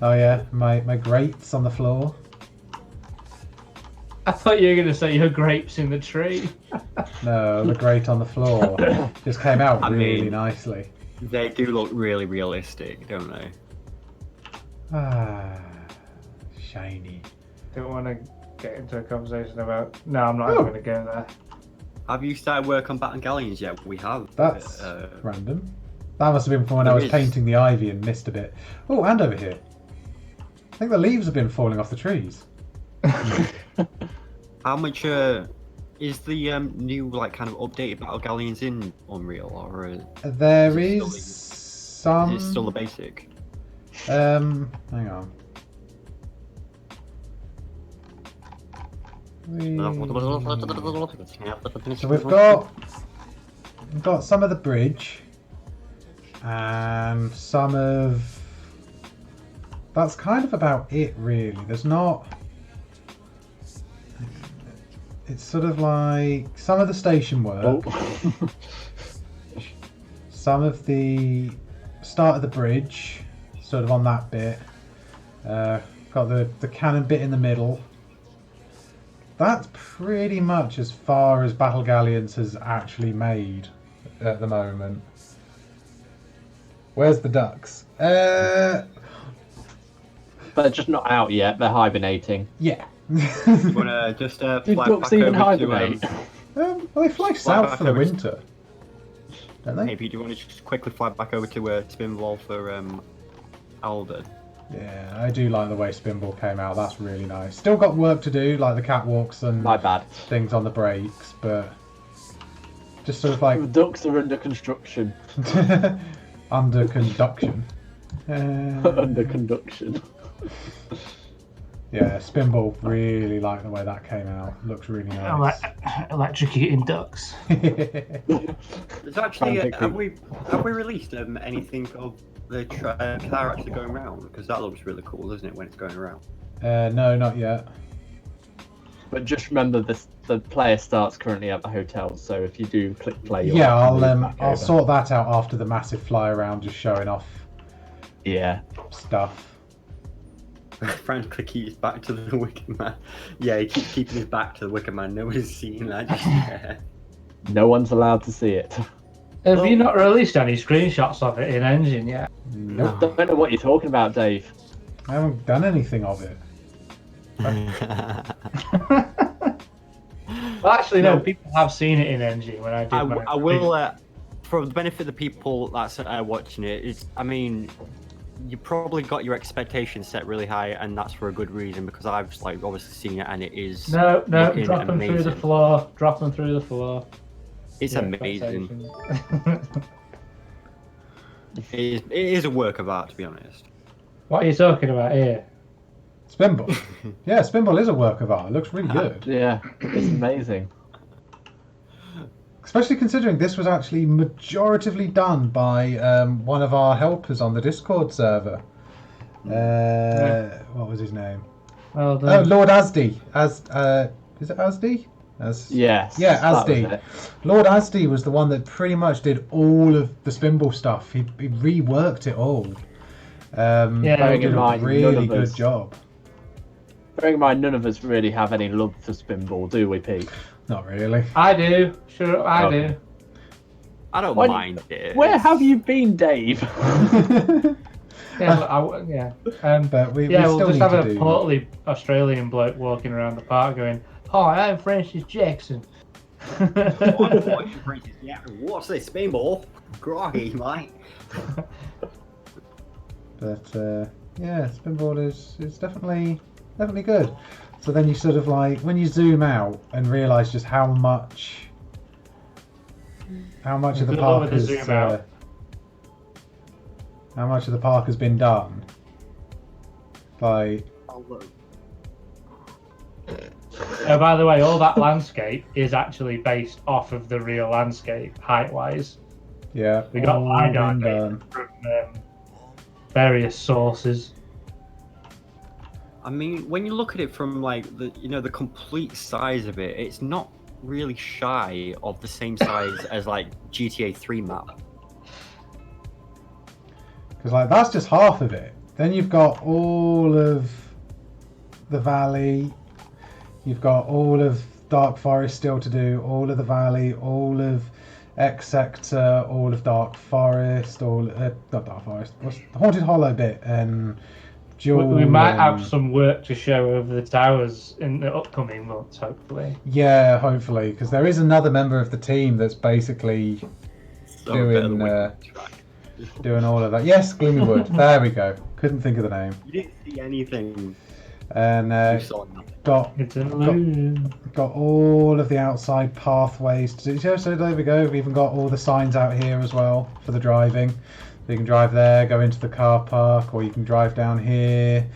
oh yeah, my grates on the floor. I thought you were going to say your grapes in the tree. No, the grate on the floor just came out I really mean- nicely. they do look really realistic, don't they? Ah, shiny. Don't want to get into a conversation about. No, I'm not Oh. even going to go there. Have you started work on Bat Galleons yet? We have. That's random. That must have been from when I There was is. painting the ivy and missed a bit. Oh, and over here. I think the leaves have been falling off the trees. How much is the new like kind of updated Battle Galleons in Unreal, or There Is it is still some. is it still the basic? Hang on. So we've got some of the bridge and some of. That's kind of about it, really. There's not. It's sort of like some of the station work, Oh. some of the start of the bridge, sort of on that bit. Got the cannon bit in the middle. That's pretty much as far as Battle Galleons has actually made at the moment. Where's the ducks? But they're just not out yet. They're hibernating. Yeah. You wanna just Do fly ducks back even over hibernate? to Well, they fly south back for the over to- winter, don't they? maybe do you want to just quickly fly back over to Spinball for Alden? Yeah, I do like the way Spinball came out. That's really nice. Still got work to do, like the catwalks and My bad. things on the brakes, but just sort of The like ducks are under construction. under conduction. Under conduction. Yeah, Spinball really like the way that came out. Looks really nice. Electrocuting ducks. There's actually Frantic have we released anything of the car actually going around? Because that looks really cool, doesn't it, when it's going around? No, not yet. But just remember, the player starts currently at the hotel, so if you do click play, you'll Yeah, have to move back I'll over. sort that out after the massive fly around, just showing off Yeah. stuff. Frantically keeps back to the Wicker Man. Yeah, he keeps keeping his back to the Wicker Man. Nobody's seeing that just yet. No one's allowed to see it. Have you not released any screenshots of it in Engine yet? Nope. Don't know what you're talking about, Dave. I haven't done anything of it. Well, actually, no. No. People have seen it in Engine when I did. I will, for the benefit of the people that's watching it, I mean, you probably got your expectations set really high, and that's for a good reason, because I've like obviously seen it, and it is No, looking drop them through the amazing. floor. Drop them through the floor. It's Yeah, amazing. expectations. It is a work of art, to be honest. What are you talking about here? Spinball. Yeah, Spinball is a work of art. It looks really good. Yeah, it's amazing. Especially considering this was actually majoritively done by one of our helpers on the Discord server. What was his name? Well Oh, done. Lord Asdi. Is it Asdi? Yes. Yeah, that was Asdi. it. Lord Asdi was the one that pretty much did all of the Spinball stuff. He reworked it all. Yeah, He bearing did in a mind, none really of good us- job. Bearing in mind, none of us really have any love for Spinball, do we, Pete? Not really. I do. Sure, I Oh. do. I don't When- mind it. Where have you been, Dave? Yeah, but yeah. But we Yeah, still we'll just need have to a do. portly Australian bloke walking around the park going, "Hi, I'm Francis Jackson." Yeah, what's this Spinball? Groggy, mate. But yeah, Spinball is definitely good. So then you sort of like when you zoom out and realise just how much of the Good luck park with the has zoom out. how much of the park has been done. Like By the way, all that landscape is actually based off of the real landscape, height-wise. yeah, We got all LiDAR been data done. from various sources. I mean, when you look at it from like the complete size of it, it's not really shy of the same size as like GTA 3 map. Because like that's just half of it. Then you've got all of the valley. You've got all of Dark Forest still to do. All of the valley. All of X Sector. All of Dark Forest. Not Dark Forest. What's the Haunted Hollow bit? And We might have some work to show over the towers in the upcoming months, hopefully. Yeah, hopefully, because there is another member of the team that's basically So better than doing Wicked Track. doing all of that. Yes, Gloomywood. There we go. Couldn't think of the name. You didn't see anything. And You saw nothing. got It's an illusion. got all of the outside pathways to do. So there we go. We've even got all the signs out here as well for the driving. So you can drive there, go into the car park, or you can drive down here.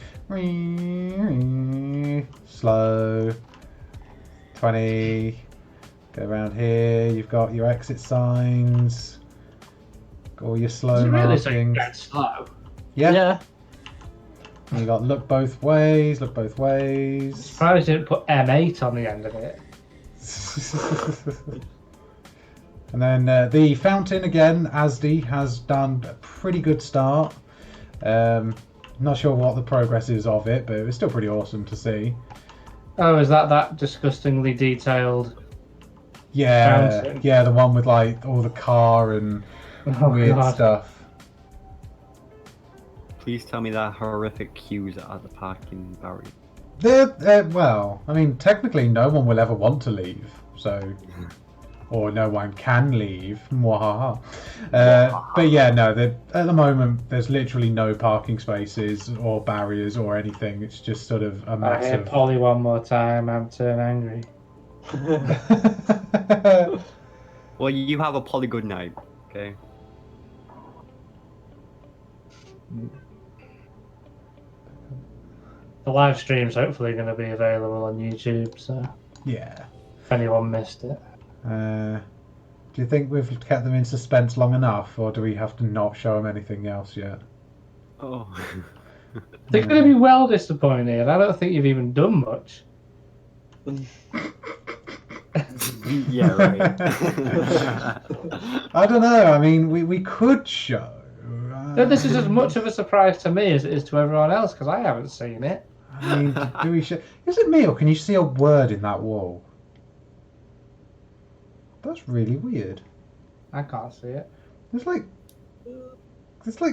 Slow. 20. Go around here. You've got your exit signs. Got all your slow Does it really say markings. get slow? Yeah. And you got look both ways. Look both ways. Surprised you didn't put M8 on the end of it. And then the fountain again, Asdi has done a pretty good start. Not sure what the progress is of it, but it was still pretty awesome to see. Oh, is that disgustingly detailed? Yeah, Fountain. yeah, the one with like all the car and Oh, weird God. stuff. Please tell me that horrific queues at the parking barrier. Well, I mean, technically, no one will ever want to leave, so. Or no one can leave. Mwahaha. But yeah, no. At the moment, there's literally no parking spaces or barriers or anything. It's just sort of a I mess hear of. Polly one more time, I'm turn angry. Well, you have a polygon night, okay? The live stream's hopefully going to be available on YouTube, so Yeah. if anyone missed it. Do you think we've kept them in suspense long enough, or do we have to not show them anything else yet? Oh. They're going to be well disappointed. I don't think you've even done much. Yeah, right. I don't know. I mean, we could show. But this is as much of a surprise to me as it is to everyone else, because I haven't seen it. I mean, do we show? Is it me, or can you see a word in that wall? That's really weird. I can't see it. There's like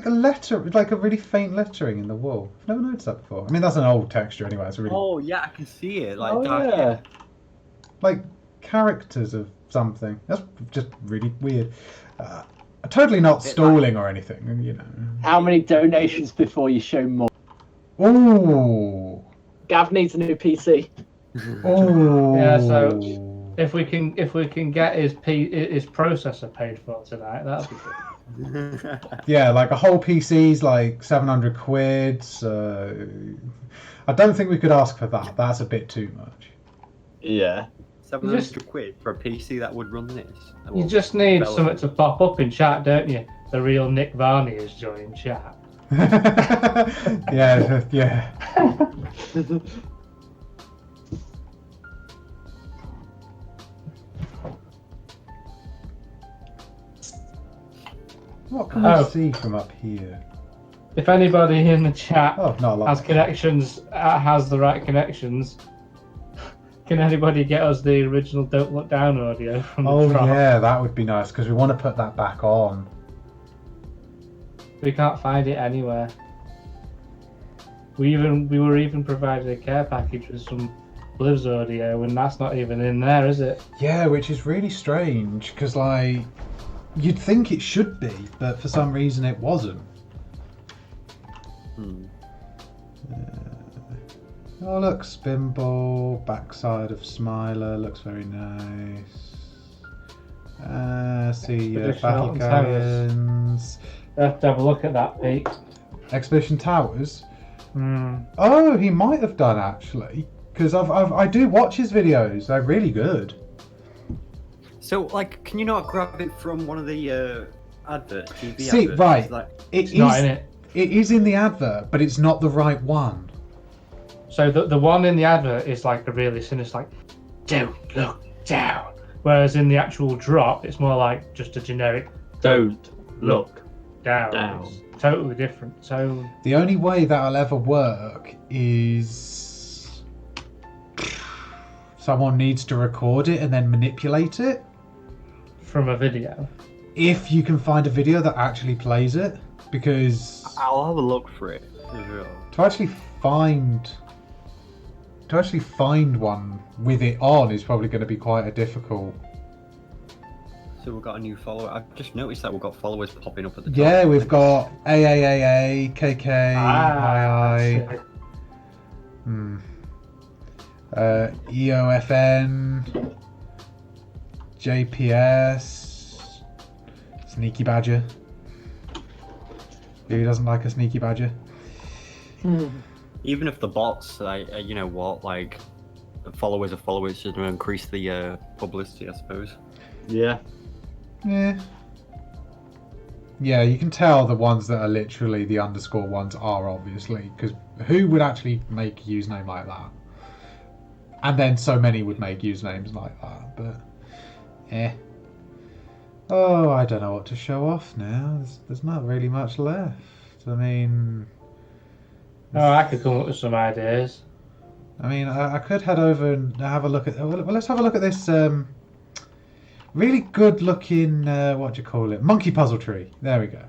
a letter, like a really faint lettering in the wall. I've never noticed that before. I mean, that's an old texture anyway. It's really Oh, yeah, I can see it. Like, Oh, dark. yeah. like characters of something. That's just really weird. Totally not stalling or anything, you know. How many donations before you show more? Ooh. Gav needs a new PC. Ooh. Yeah, so- If we can get his processor paid for tonight, that'll be good. Yeah, like a whole PC's like 700 quid. So I don't think we could ask for that. That's a bit too much. Yeah. 700 quid for a PC that would run this. You just need Bella. something to pop up in chat, don't you? The real Nick Varney is joining chat. Yeah, yeah. What can we Oh. see from up here? If anybody in the chat Oh, not a lot. has connections, has the right connections, can anybody get us the original Don't Look Down audio from the Oh drop? yeah, that would be nice because we want to put that back on. We can't find it anywhere. We were even provided a care package with some Blizz audio, and that's not even in there, is it? Yeah, which is really strange because like you'd think it should be, but for some reason it wasn't. Oh look, Spinball, backside of Smiler looks very nice. See Expedition Battle Alton Towers. Galleons. Let's have a look at that, Pete. Expedition Towers. Hmm. Oh, he might have done actually, because I do watch his videos. They're really good. So, like, can you not grab it from one of the adverts? TV See, adverts? right. Like, It's not in it. It is in the advert, but it's not the right one. So the one in the advert is like a really sinister, like, don't look down. Whereas in the actual drop, it's more like just a generic Don't look down. down. It's totally different tone. The only way that'll ever work is someone needs to record it and then manipulate it. From a video. If you can find a video that actually plays it, because I'll have a look for it. to actually find one with it on is probably going to be quite a difficult. So we've got a new follower. I've just noticed that we've got followers popping up at the top. Yeah, we've got AAAA, KK, II, EOFN, JPS, Sneaky Badger. Who doesn't like a Sneaky Badger? Even if the bots, you know what, like, followers of followers should increase the publicity, I suppose. Yeah. Yeah. Yeah, you can tell the ones that are literally the underscore ones are obviously, because who would actually make a username like that? And then so many would make usernames like that, but Oh, I don't know what to show off now. There's not really much left. I mean, Oh, I could come up with some ideas. I could head over and have a look at. Well, let's have a look at this really good looking. What do you call it? Monkey puzzle tree. There we go.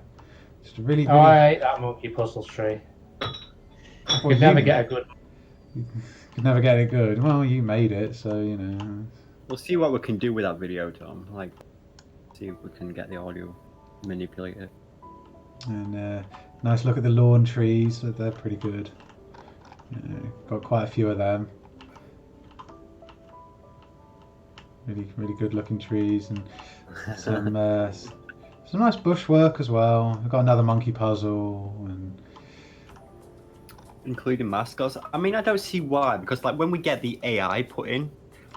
Just a really. Oh, I hate that monkey puzzle tree. Well, You'd never you- get a good. Could never get it good. Well, you made it, so you know. We'll see what we can do with that video, Tom. Like, see if we can get the audio manipulated. And nice look at the lawn trees. They're pretty good. Got quite a few of them. Really good looking trees and some nice bushwork as well. I've got another monkey puzzle and Including mascots. I mean, I don't see why, because like when we get the AI put in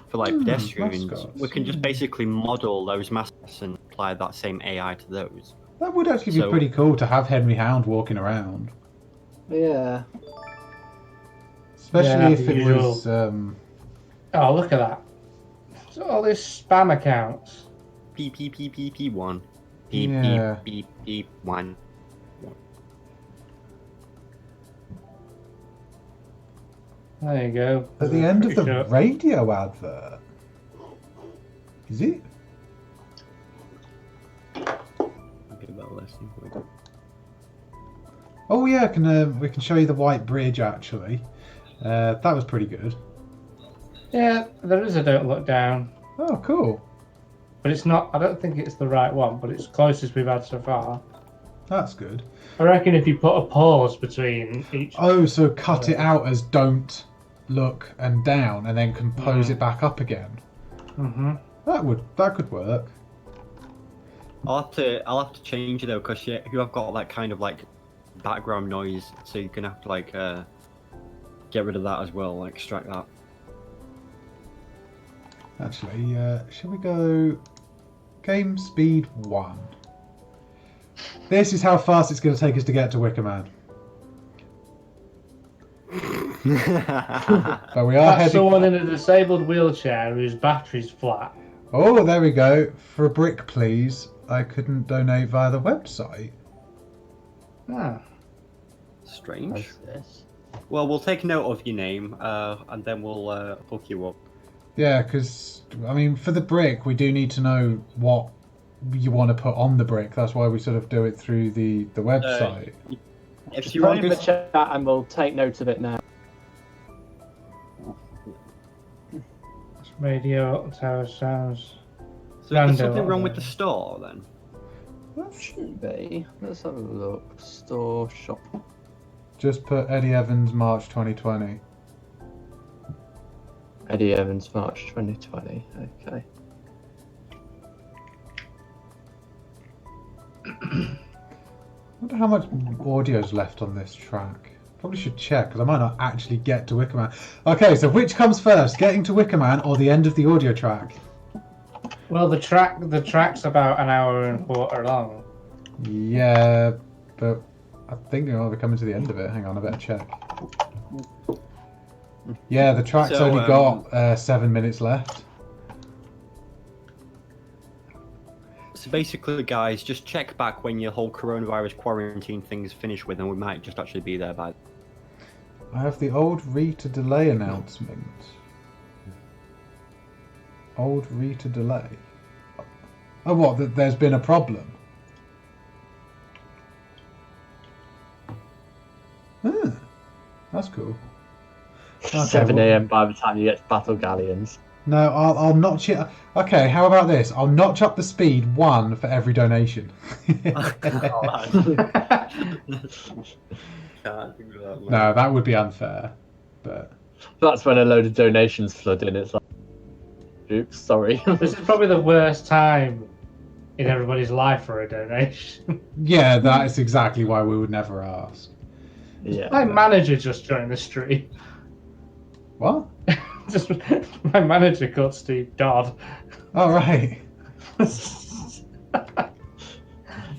for like pedestrians, mascots. we can just basically model those mascots and apply that same AI to those. that would actually be So- pretty cool to have Henry Hound walking around, Yeah. especially Yeah, if it usual. was. Oh, look at that. So all these spam accounts. P1. Yeah. P1. There you go. At the end of the Pretty sure. radio advert. Is it? I'll give that a listen. Oh yeah, we can show you the White Bridge actually. That was pretty good. Yeah, there is a Don't Look Down. Oh, cool. But it's not, I don't think it's the right one, but it's closest we've had so far. That's good. I reckon if you put a pause between each. Oh, so cut it out as don't look and down, and then compose it back up again. Mm-hmm. That could work. I'll have to change it though, because you have got that kind of like background noise, so you're gonna have to like get rid of that as well, like extract that. Actually, should we go game speed 1? This is how fast it's going to take us to get to Wicker Man. But we are That's heading. someone in a disabled wheelchair whose battery's flat. Oh, there we go. For a brick, please. I couldn't donate via the website. Ah. Strange. What's this? Well, we'll take note of your name, and then we'll hook you up. Yeah, because, I mean, for the brick, we do need to know what you want to put on the brick. That's why we sort of do it through the website. If Just you put want it in to the chat and we'll take note of it now. Radio tower sounds. So is there Rando, something wrong with whatever. the store then? That shouldn't be. Let's have a look. Store shop. Just put Eddie Evans, March 2020. Eddie Evans, March 2020. Okay. I wonder how much audio's left on this track. Probably should check, because I might not actually get to Wicker Man. Okay, so which comes first, getting to Wicker Man or the end of the audio track? Well, the track's about an hour and a quarter long. Yeah, but I think we're coming to the end of it. Hang on, I better check. Yeah, the track's So, only got 7 minutes left. So basically, guys, just check back when your whole coronavirus quarantine thing's finished with, and we might just actually be there by. I have the old Rita delay announcement. Old Rita delay. Oh, what? That there's been a problem? Hmm, that's cool. Okay, 7 well- a.m. by the time you get to Battle Galleons. No, I'll notch it. Okay, how about this? I'll notch up the speed 1 for every donation. No, that would be unfair. But That's when a load of donations flood in. It's like, oops, sorry. This is probably the worst time in everybody's life for a donation. yeah, that is exactly why we would never ask. Yeah. My manager just joined the stream. What? Just my manager called Steve Dodd. Oh, right.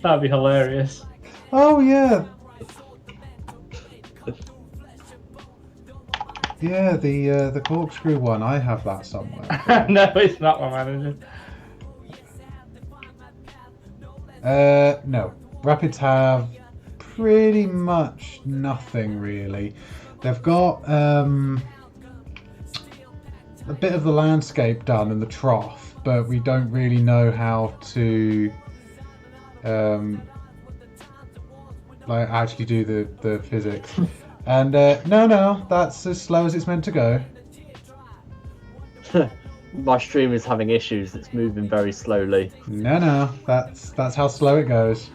That'd be hilarious. Oh, yeah. Yeah, the corkscrew one. I have that somewhere. No, it's not my manager. No. Rapids have pretty much nothing, really. They've got a bit of the landscape done in the trough, but we don't really know how to like actually do the physics. And no, that's as slow as it's meant to go. My stream is having issues. It's moving very slowly. No, that's how slow it goes.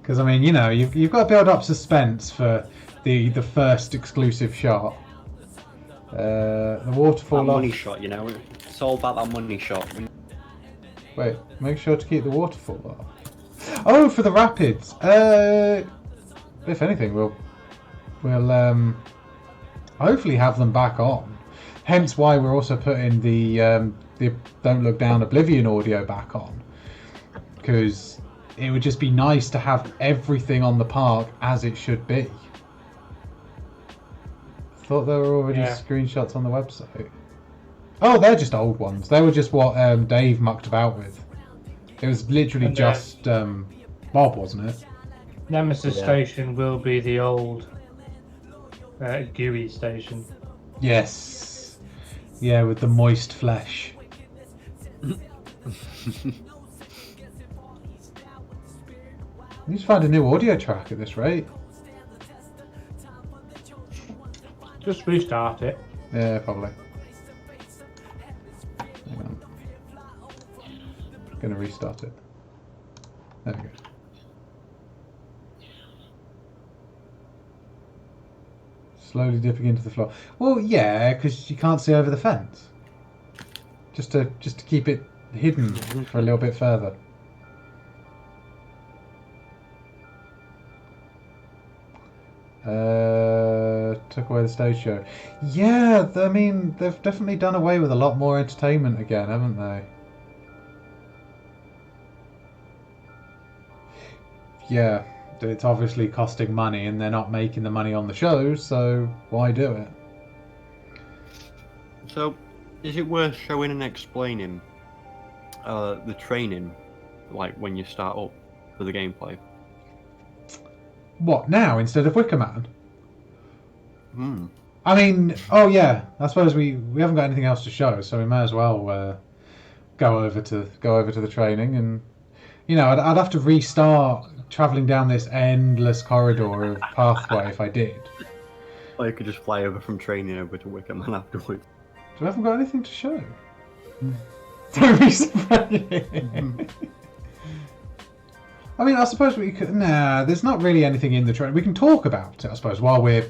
Because I mean, you know, you've got to build up suspense for the first exclusive shot. The waterfall That off. money shot, you know, it's all about that money shot. Wait, make sure to keep the waterfall off. Oh, for the rapids. If anything, we'll hopefully have them back on. Hence why we're also putting the Don't Look Down Oblivion audio back on, because it would just be nice to have everything on the park as it should be. Thought there were already screenshots on the website. Oh, they're just old ones. They were just what Dave mucked about with. It was literally And, just Bob, wasn't it? Nemesis Yeah. Station will be the old GUI station. Yes. Yeah, with the moist flesh. We need to find a new audio track at this rate. Just restart it. Yeah, probably. Hang on. Gonna restart it. There we go. Slowly dipping into the floor. Well, yeah, because you can't see over the fence. Just to keep it hidden for a little bit further. took away the stage show. Yeah, I mean, they've definitely done away with a lot more entertainment again, haven't they? Yeah, it's obviously costing money, and they're not making the money on the shows, so why do it? So, is it worth showing and explaining the training, like when you start up for the gameplay? What, now instead of Wicker Man? Hmm. I mean, oh yeah, I suppose we haven't got anything else to show, so we may as well go over to the training, and you know, I'd have to restart traveling down this endless corridor of pathway if I did. Or you could just fly over from training over to Wicker Man afterwards. So we haven't got anything to show. Don't be surprised. I mean, I suppose we could. Nah, there's not really anything in the training. We can talk about it, I suppose, while we're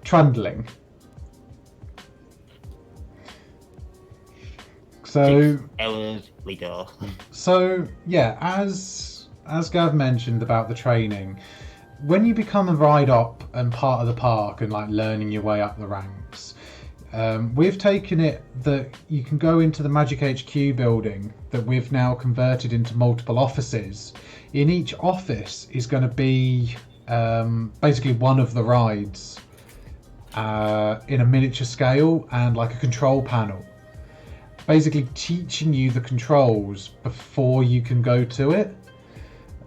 trundling. So, Hours later. so yeah, as Gav mentioned about the training, when you become a ride op and part of the park and like learning your way up the ranks, we've taken it that you can go into the Magic HQ building that we've now converted into multiple offices. In each office is going to be basically one of the rides in a miniature scale and like a control panel, basically teaching you the controls before you can go to it.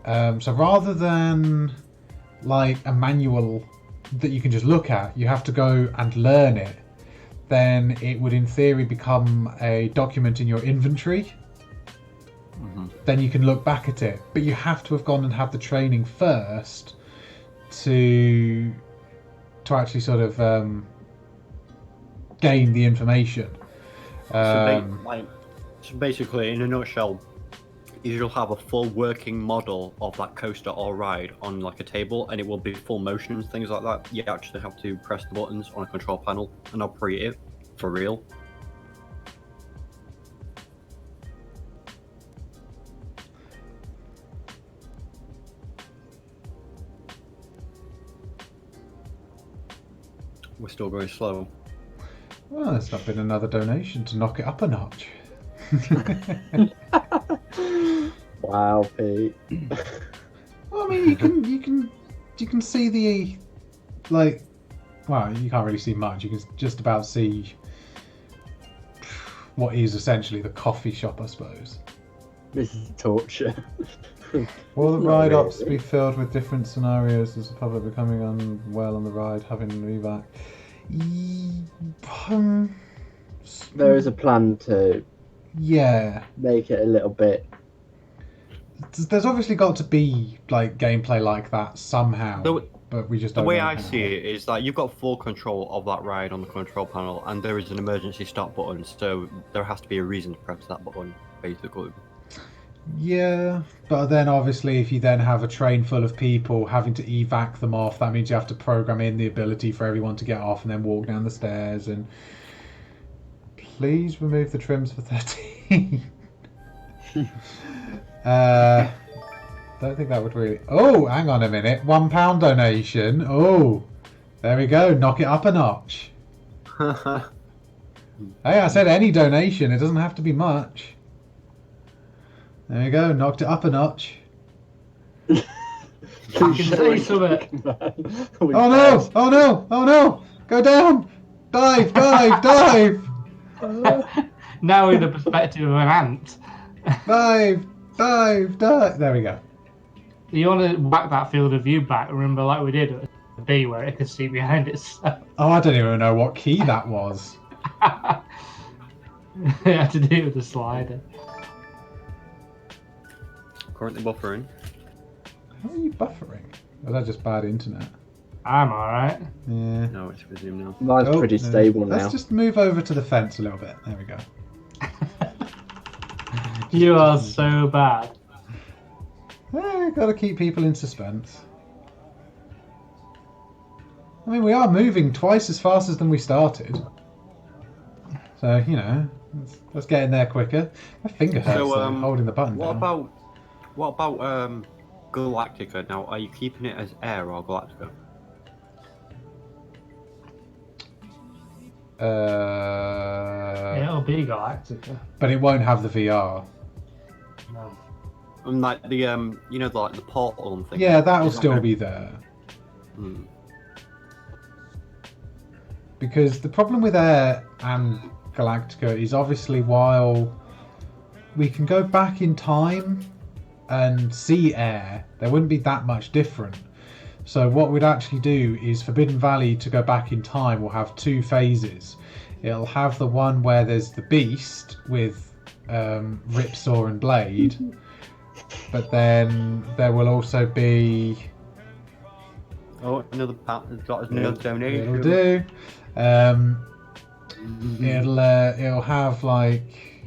So rather than like a manual that you can just look at, you have to go and learn it. Then it would in theory become a document in your inventory. Then you can look back at it, but you have to have gone and have the training first to actually sort of gain the information. So basically, in a nutshell, you'll have a full working model of that coaster or ride on like a table, and it will be full motion and things like that. You actually have to press the buttons on a control panel and operate it for real. We're still going slow. Well, there's not been another donation to knock it up a notch. Wow, Pete. Well, I mean, you can see the like. Well, you can't really see much. You can just about see what is essentially the coffee shop, I suppose. This is torture. Will the Not ride really. ops be filled with different scenarios as the public becoming unwell on the ride, having an evac? There is a plan to Yeah. make it a little bit. There's obviously got to be like gameplay like that somehow, but we just The don't way know I how. see it is that you've got full control of that ride on the control panel, and there is an emergency stop button, so there has to be a reason to press that button, basically. Yeah, but then obviously if you then have a train full of people having to evac them off, that means you have to program in the ability for everyone to get off and then walk down the stairs. And please remove the trims for 13. Don't think that would really. Oh, hang on a minute. £1 donation. Oh, there we go. Knock it up a notch. Hey, I said any donation. It doesn't have to be much. There you go, knocked it up a notch. I can say something. Oh no! Oh no! Oh no! Go down! Dive! Dive! Dive! Now in the perspective of an ant. Dive! Dive! Dive! There we go. You want to whack that field of view back, remember, like we did at the B, where it could see behind itself. Oh, I don't even know what key that was. It had to do with the slider. Currently buffering. How are you buffering? Or is that just bad internet? I'm alright. Yeah. No, it's resumed now. Mine's Oh, pretty no. stable now. Let's just move over to the fence a little bit. There we go. You are so bad. Gotta keep people in suspense. I mean, we are moving twice as fast as than we started. So, you know, let's get in there quicker. My finger hurts though, holding the button What down. about Galactica? Now, are you keeping it as Air or Galactica? It'll be Galactica. but it won't have the VR. No. And like the you know, like the portal and things. Yeah, that'll It's not still gonna- be there. Hmm. Because the problem with Air and Galactica is obviously while we can go back in time and see Air, there wouldn't be that much different. So what we'd actually do is Forbidden Valley, to go back in time, will have two phases. It'll have the one where there's the Beast with Ripsaw and Blade, but then there will also be... Oh, another got another donation. It'll do. It'll have like...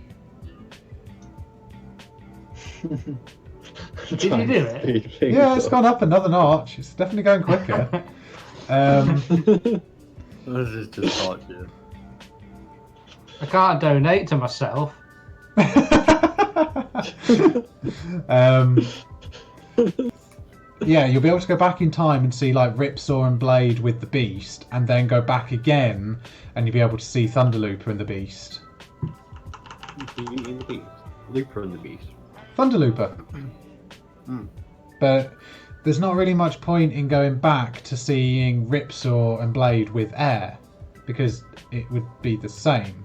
Did you do it? Yeah, it's gone up another notch. It's definitely going quicker. This is just torture. I can't donate to myself. Yeah, you'll be able to go back in time and see like Ripsaw and Blade with the Beast, and then go back again, and you'll be able to see Thunderlooper and the Beast. Looper and the Beast. Thunderlooper. Hmm. But there's not really much point in going back to seeing Ripsaw and Blade with Air, because it would be the same.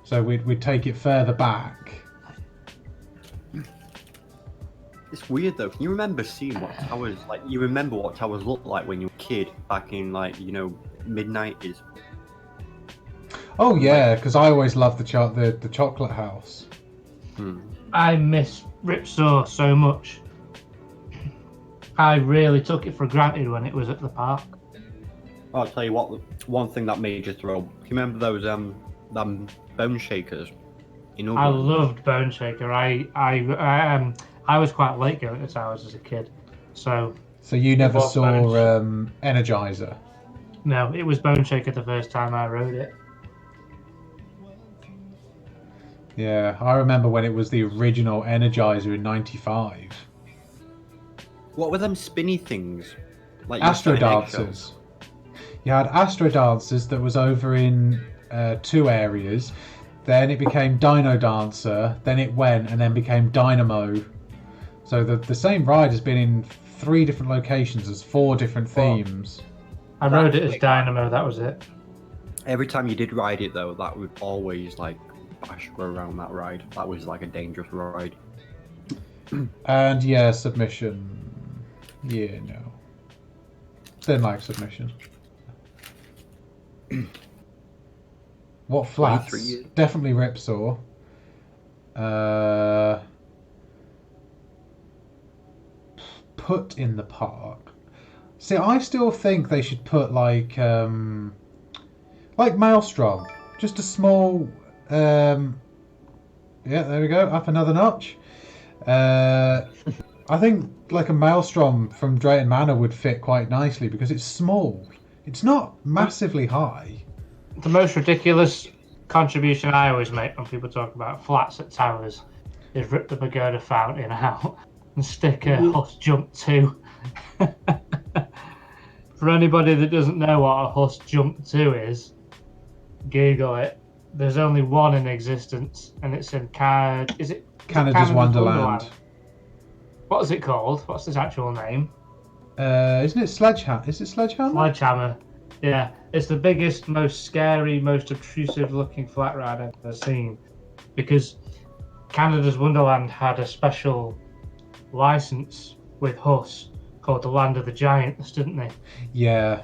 So we'd take it further back. It's weird though. Can you remember seeing what towers like? You remember what towers looked like when you were a kid back in like mid-90s? Oh yeah, because I always loved the chocolate house. I miss Ripsaw so much. I really took it for granted when it was at the park. I'll tell you what. One thing that made you throw. Do you remember those them bone shakers? I loved Bone Shaker. I was quite late going to towers as a kid, so You never was saw Bone Energizer. no, it was Bone Shaker the first time I rode it. Yeah, I remember when it was the original Energizer in '95. What were them spinny things? Like Astro you had Dancers. You had Astro Dancers that was over in 2 areas. Then it became Dino Dancer. Then it went and then became Dynamo. So the same ride has been in 3 different locations as 4 different themes. I rode it as Dynamo. That was it. Every time you did ride it though, that would always like bash go around that ride. That was like a dangerous ride. And yeah, submission. Yeah, no. Didn't like submission. What 23 flats? years. Definitely Ripsaw. Put in the park. See, I still think they should put like Maelstrom. Just a small yeah, there we go, up another notch. I think like a Maelstrom from Drayton Manor would fit quite nicely because it's small. It's not massively high. The most ridiculous contribution I always make when people talk about flats at towers is rip the Pagoda Fountain out and stick a Huss Jump 2. For anybody that doesn't know what a Huss Jump 2 is, Google it. There's only one in existence, and it's in Canada's Wonderland. What is it called? What's its actual name? Isn't it Sledgehammer? Is it Sledgehammer? Sledgehammer. Yeah, it's the biggest, most scary, most obtrusive looking flat ride I've ever seen. Because Canada's Wonderland had a special license with Huss called the Land of the Giants, didn't they? Yeah.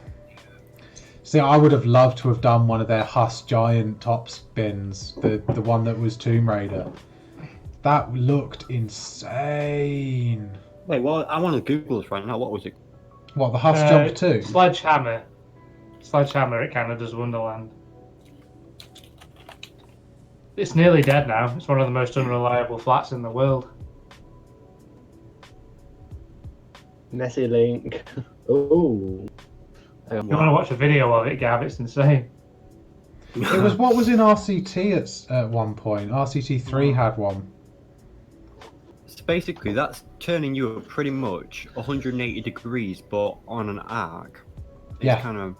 See, I would have loved to have done one of their Huss Giant top spins, the one that was Tomb Raider. That looked insane. Wait, well, I want to Google this right now. What was it? What, the Huss Jump 2? Sledgehammer. Sledgehammer at Canada's Wonderland. It's nearly dead now. It's one of the most unreliable flats in the world. Messy Link. Ooh. You want to watch a video of it, Gav? It's insane. It was what was in RCT at one point. RCT 3 had one. So basically, that's turning you pretty much 180 degrees, but on an arc. It's Yeah. kind of.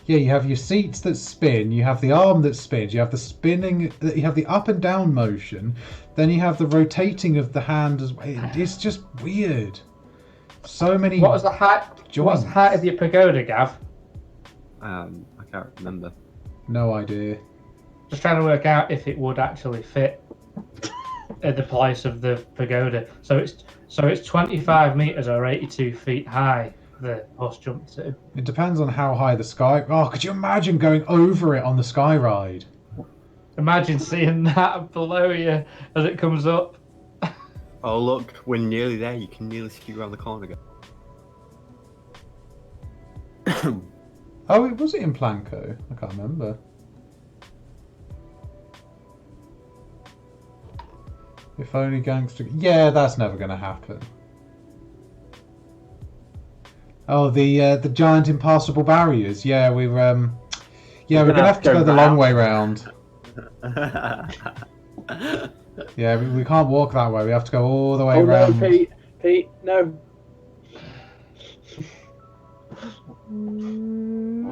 Yeah, you have your seats that spin, you have the arm that spins, you have the spinning, you have the up and down motion, then you have the rotating of the hand as well. It's just weird. So many. What was the height? What's the height of your pagoda, Gav? I can't remember. No idea. Just trying to work out if it would actually fit at the place of the pagoda. So it's 25 meters or 82 feet high. The horse jumped to. It depends on how high the sky. Oh, could you imagine going over it on the sky ride? Imagine seeing that below you as it comes up. Oh look, we're nearly there. You can nearly see around the corner. Oh, was it in Planco? I can't remember. If only gangster. Yeah, that's never going to happen. Oh, the giant impassable barriers. Yeah, we're gonna have to go the long way round. Yeah, we can't walk that way. We have to go all the way around. No, Pete, no.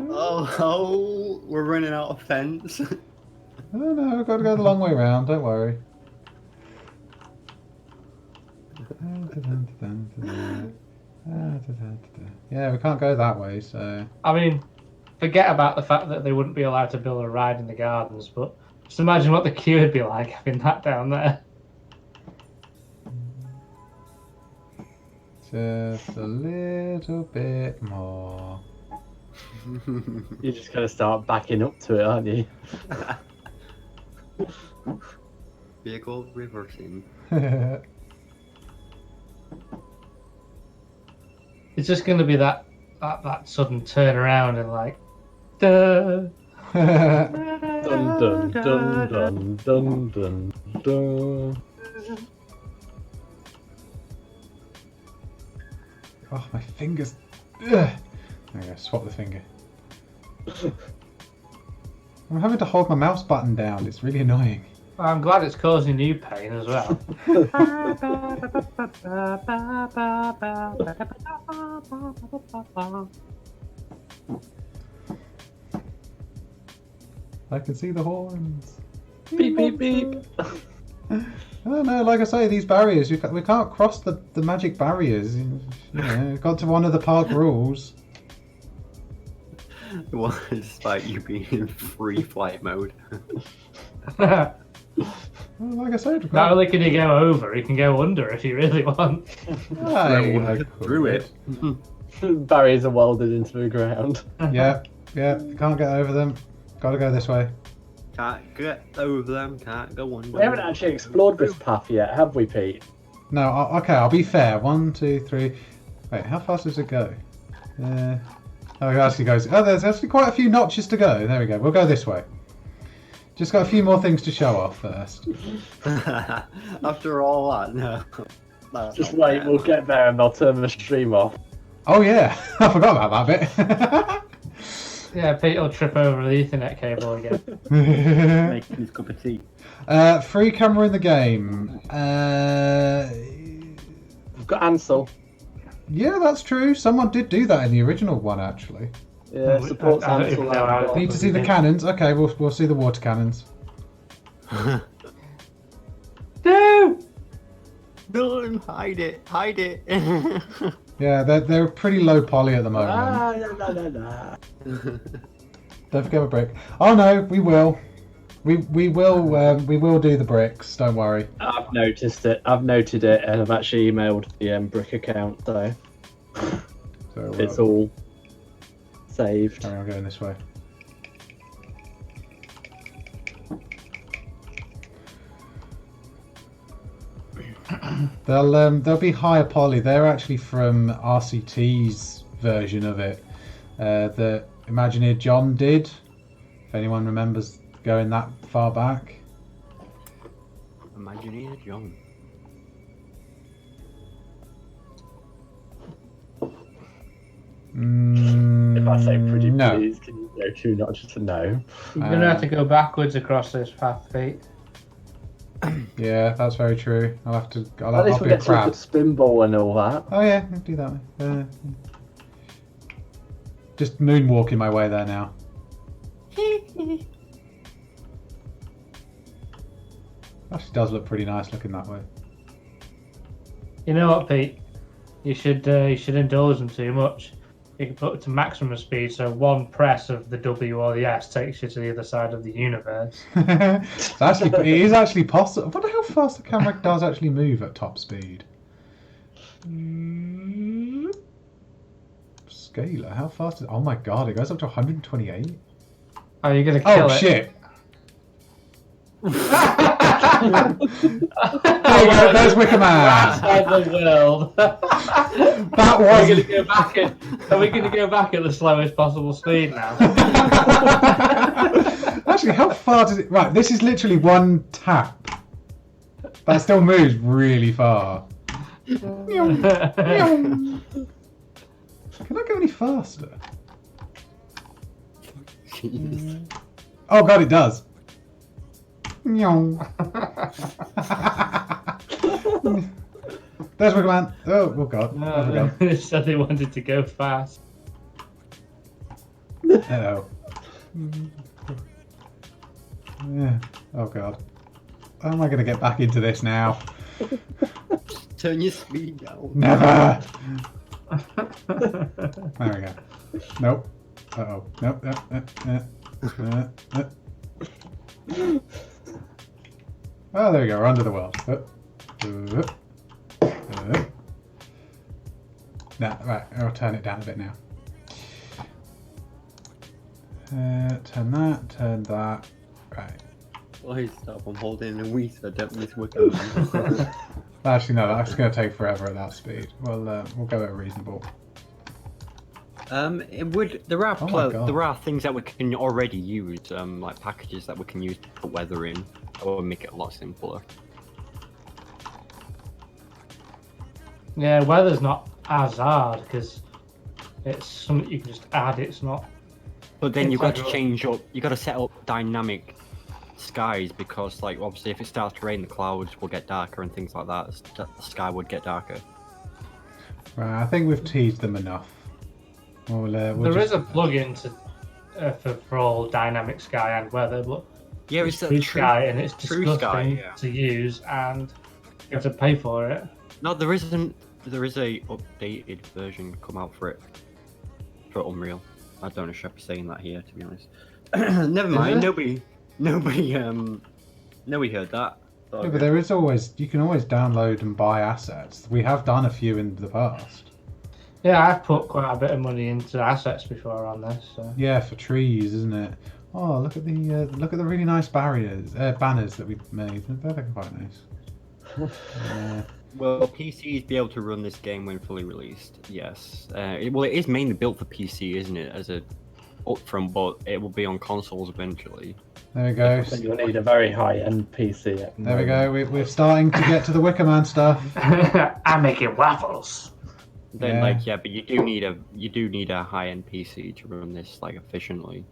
Oh, we're running out of fence. No, we've got to go the long way round. Don't worry. Yeah, we can't go that way, so... I mean, forget about the fact that they wouldn't be allowed to build a ride in the gardens, but just imagine what the queue would be like having that down there. Just a little bit more. You're just going to start backing up to it, aren't you? Vehicle reversing. It's just going to be that sudden turn around and like, duh. Dun dun dun dun dun dun dun. Oh, my fingers. Ugh. There we go, swap the finger. I'm having to hold my mouse button down. It's really annoying. I'm glad it's causing you pain as well. I can see the horns. Beep beep beep. Oh no, like I say, these barriers, we can't cross the magic barriers. You know, we've got to honour the park rules. Well, it's like you being in free flight mode. Well, like I said, we've Not got only can you go over, you can go under if you really want. Through it. Barriers are welded into the ground. Yeah, can't get over them. Got to go this way. Can't get over them, can't go under. We haven't actually explored this path yet, have we, Pete? No, okay, I'll be fair. 1, 2, 3. Wait, how fast does it go? Oh, it actually goes. Oh, there's actually quite a few notches to go. There we go. We'll go this way. Just got a few more things to show off first. After all that, no. That's Just not wait, fair. we'll get there and they'll turn the stream off. Oh yeah, I forgot about that Yeah, Pete will trip over the Ethernet cable again. bit. Making his cup of tea. Free camera in the game. We've got Ansel. Yeah, that's true. Someone did do that in the original one, actually. Yeah, supports I don't Ansel. even know how- Need to see the cannons. Okay, we'll see the water cannons. No! No, hide it. Yeah, they're pretty low poly at the moment. Don't forget a brick. Oh no, we will. We will do the bricks. Don't worry. I've noticed it. I've noted it, and I've actually emailed the brick account, so So it's all saved. Carry on going this way. They'll be higher poly. They're actually from RCT's version of it that Imagineer John did. If anyone remembers going that far back. Imagineer John. If I say pretty no. please, can you go 2 notches to no? You're going to have to go backwards across this path, Pete. Yeah, that's very true. I'll have to. At I'll least we be a get to look crab. at spin ball and all that. Oh yeah, I'll do that way. Just moonwalking my way there now. Actually does look pretty nice looking that way. You know what, Pete? You should indulge them too much. You can put it to maximum speed, so one press of the W or the S takes you to the other side of the universe. It is actually possible. I wonder how fast the camera does actually move at top speed. Scalar, how fast is... Oh my god, it goes up to 128. Oh, you're gonna kill Oh it. shit! There you go, there's Wicker Man! Outside the world. That Are was... we gonna go back at the slowest possible speed now? Actually, how far does it... Right, this is literally one tap. That still moves really far. Can I go any faster? Jesus. Oh god, it does. There's Wicker Man. Oh god. There we go. They said they wanted to go fast. Uh-oh. Yeah. Oh god. How am I going to get back into this now? Turn your speed down. Never! There we go. Nope. Uh-oh. Nope. Oh, there we go. We're under the world. Nah, right. I'll turn it down a bit now. Turn that. Right. Why stop? I'm holding a Wii, so I don't miss Wicker Man. Actually, no, that's going to take forever at that speed. Well, we'll go at reasonable. It would. There are Oh my God. there are things that we can already use, like packages that we can use to put weather in, that will make it a lot simpler. Yeah, weather's not as hard because it's something you can just add. It's not. But then you've got to It's like- change up. You got to set up dynamic skies because, like, obviously, if it starts to rain, the clouds will get darker and things like that. The sky would get darker. Right, I think we've teased them enough. We'll There is a plug-in to for all dynamic sky and weather, but Yeah, it's it's True a Sky and it's True disgusting Sky, yeah. to use, and you have to pay for it. No, there isn't. There is a updated version come out for it for Unreal. I don't know if I should be saying that here, to be honest. Never mind. there? Nobody heard that. So, Yeah, but there is always, you can always download and buy assets. We have done a few in the past. Yeah, I've put quite a bit of money into assets before on this. So. Yeah, for trees, isn't it? Oh, look at the really nice banners that we've made. They're quite nice. Will PCs be able to run this game when fully released? Yes. It is mainly built for PC, isn't it? As a upfront, but it will be on consoles eventually. There we go. I think you'll need a very high-end PC. At the There we moment. go. We're starting to get to the Wicker Man stuff. I'm making waffles. Then, Yeah. but you do need a high-end PC to run this like efficiently.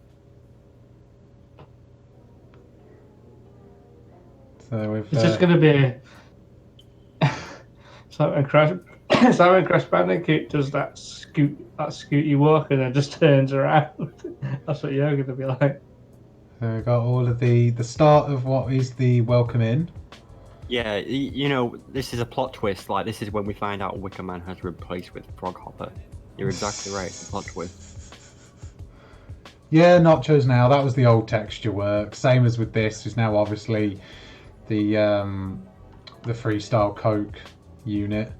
So we've. It's just gonna be Simon Crash Bandicoot does that scoot you walk and then just turns around. That's what you're gonna be like. So we've got all of the start of what is the welcome in. Yeah, you know, this is a plot twist. Like, this is when we find out Wicker Man has replaced with Froghopper. You're exactly right. It's a plot twist. Yeah, Nachos now. That was the old texture work. Same as with this. Is now obviously the Freestyle Coke unit.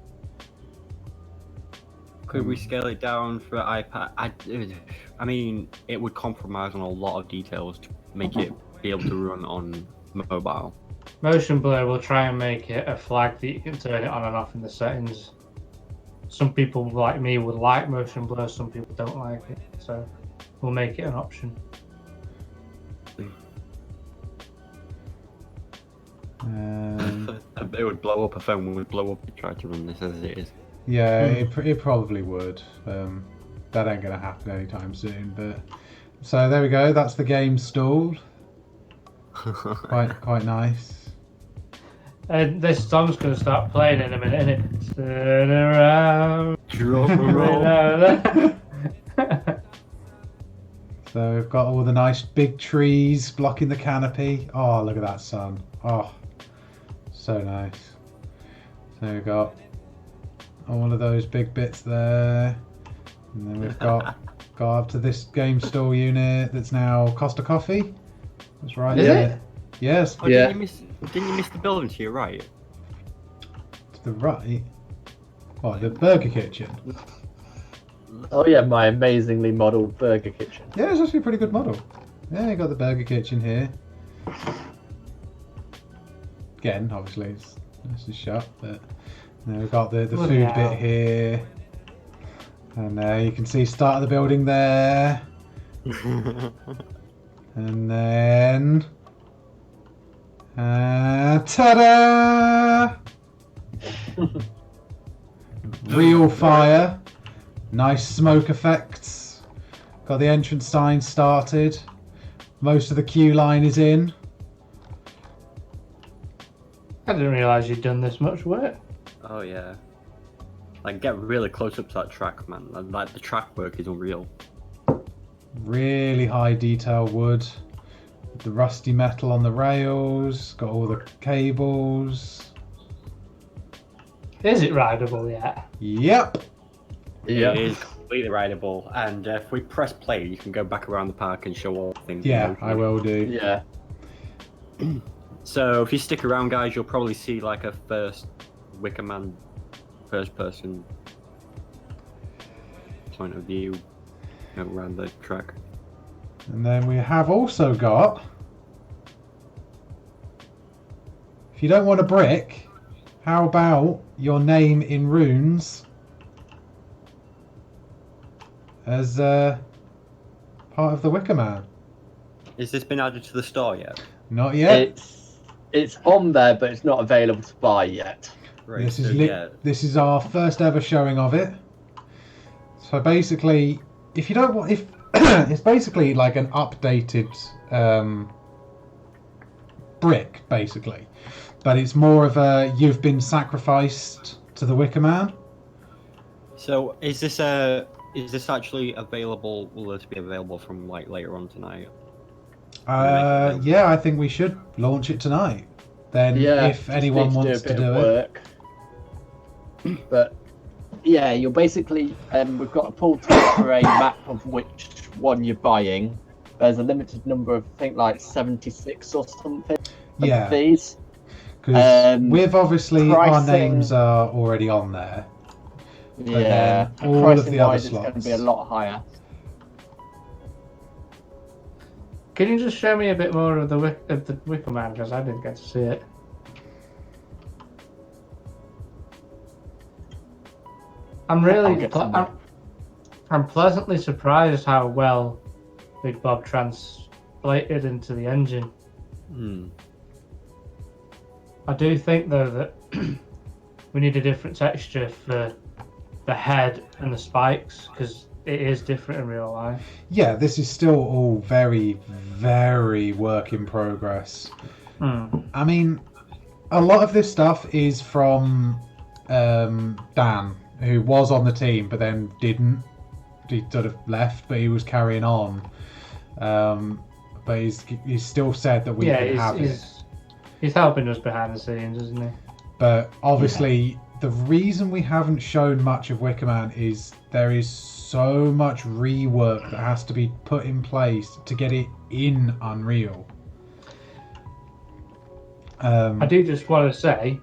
Could we scale it down for iPad? I mean, it would compromise on a lot of details to make it be able to run on mobile. Motion blur will try and make it a flag that you can turn it on and off in the settings. Some people like me would like motion blur, some people don't like it, so we'll make it an option. It would blow up. A phone would blow up if you tried to run this as it is. Yeah, it probably would. That ain't gonna happen anytime soon. But so there we go. That's the game stalled. Quite nice. And this song's going to start playing in a minute, innit? Turn around. Drop a roll. So we've got all the nice big trees blocking the canopy. Oh, look at that sun. Oh, so nice. So we've got all of those big bits there. And then we've got up to this game store unit that's now Costa Coffee. That's right. Is there. it? Yes. Oh, Yeah. Didn't you miss the building to your right? To the right. What, the Burger Kitchen? Oh yeah, my amazingly modelled burger kitchen. Yeah, it's actually a pretty good model. Yeah, you got the Burger Kitchen here. Again, obviously, it's a shop, but then we've got the Bloody food hell. bit here. And you can see start of the building there. And then... ta-da! Real fire. Nice smoke effects. Got the entrance sign started. Most of the queue line is in. I didn't realise you'd done this much work. Oh yeah. Like get really close up to that track, man. Like the track work is unreal. Really high detail wood. The rusty metal on the rails. Got all the cables. Is it rideable yet? Yep. Yeah. It is completely rideable, and if we press play, you can go back around the park and show all the things. in Yeah, motion. I will do. Yeah. So if you stick around, guys, you'll probably see like a Wicker Man, first person point of view around the track. And then we have also got... If you don't want a brick, how about your name in runes as part of the Wicker Man? Has this been added to the store yet? Not yet. It's on there, but it's not available to buy yet. Right. This so is yeah. this is our first ever showing of it. So basically, if you don't want, if it's basically like an updated brick, basically, but it's more of a you've been sacrificed to the Wicker Man. So is this actually available? Will this be available from like later on tonight? Yeah, I think we should launch it tonight. Then, Yeah. if anyone wants to do it, work. But yeah, you're basically we've got to pull together a map of which one you're buying. There's a limited number of, I think, like 76 or something. yeah, Of these. because with obviously our pricing- names are already on there. Yeah. then all of Pricing the other wise, it's going to be a slots. lot higher. Can you just show me a bit more of the Wicker Man, because I didn't get to see it. I'm I'll really, get some more. I'm pleasantly surprised how well Big Bob translated into the engine. Hmm. I do think though that we need a different texture for the head and the spikes, because it is different in real life. Yeah, this is still all very, very work in progress. I mean, a lot of this stuff is from Dan, who was on the team but then didn't. He sort of left, but he was carrying on. But he's still said that we can have it. He's helping us behind the scenes, isn't he? But obviously, the reason we haven't shown much of Wicker Man is there is so much rework that has to be put in place to get it in Unreal. I do just want to say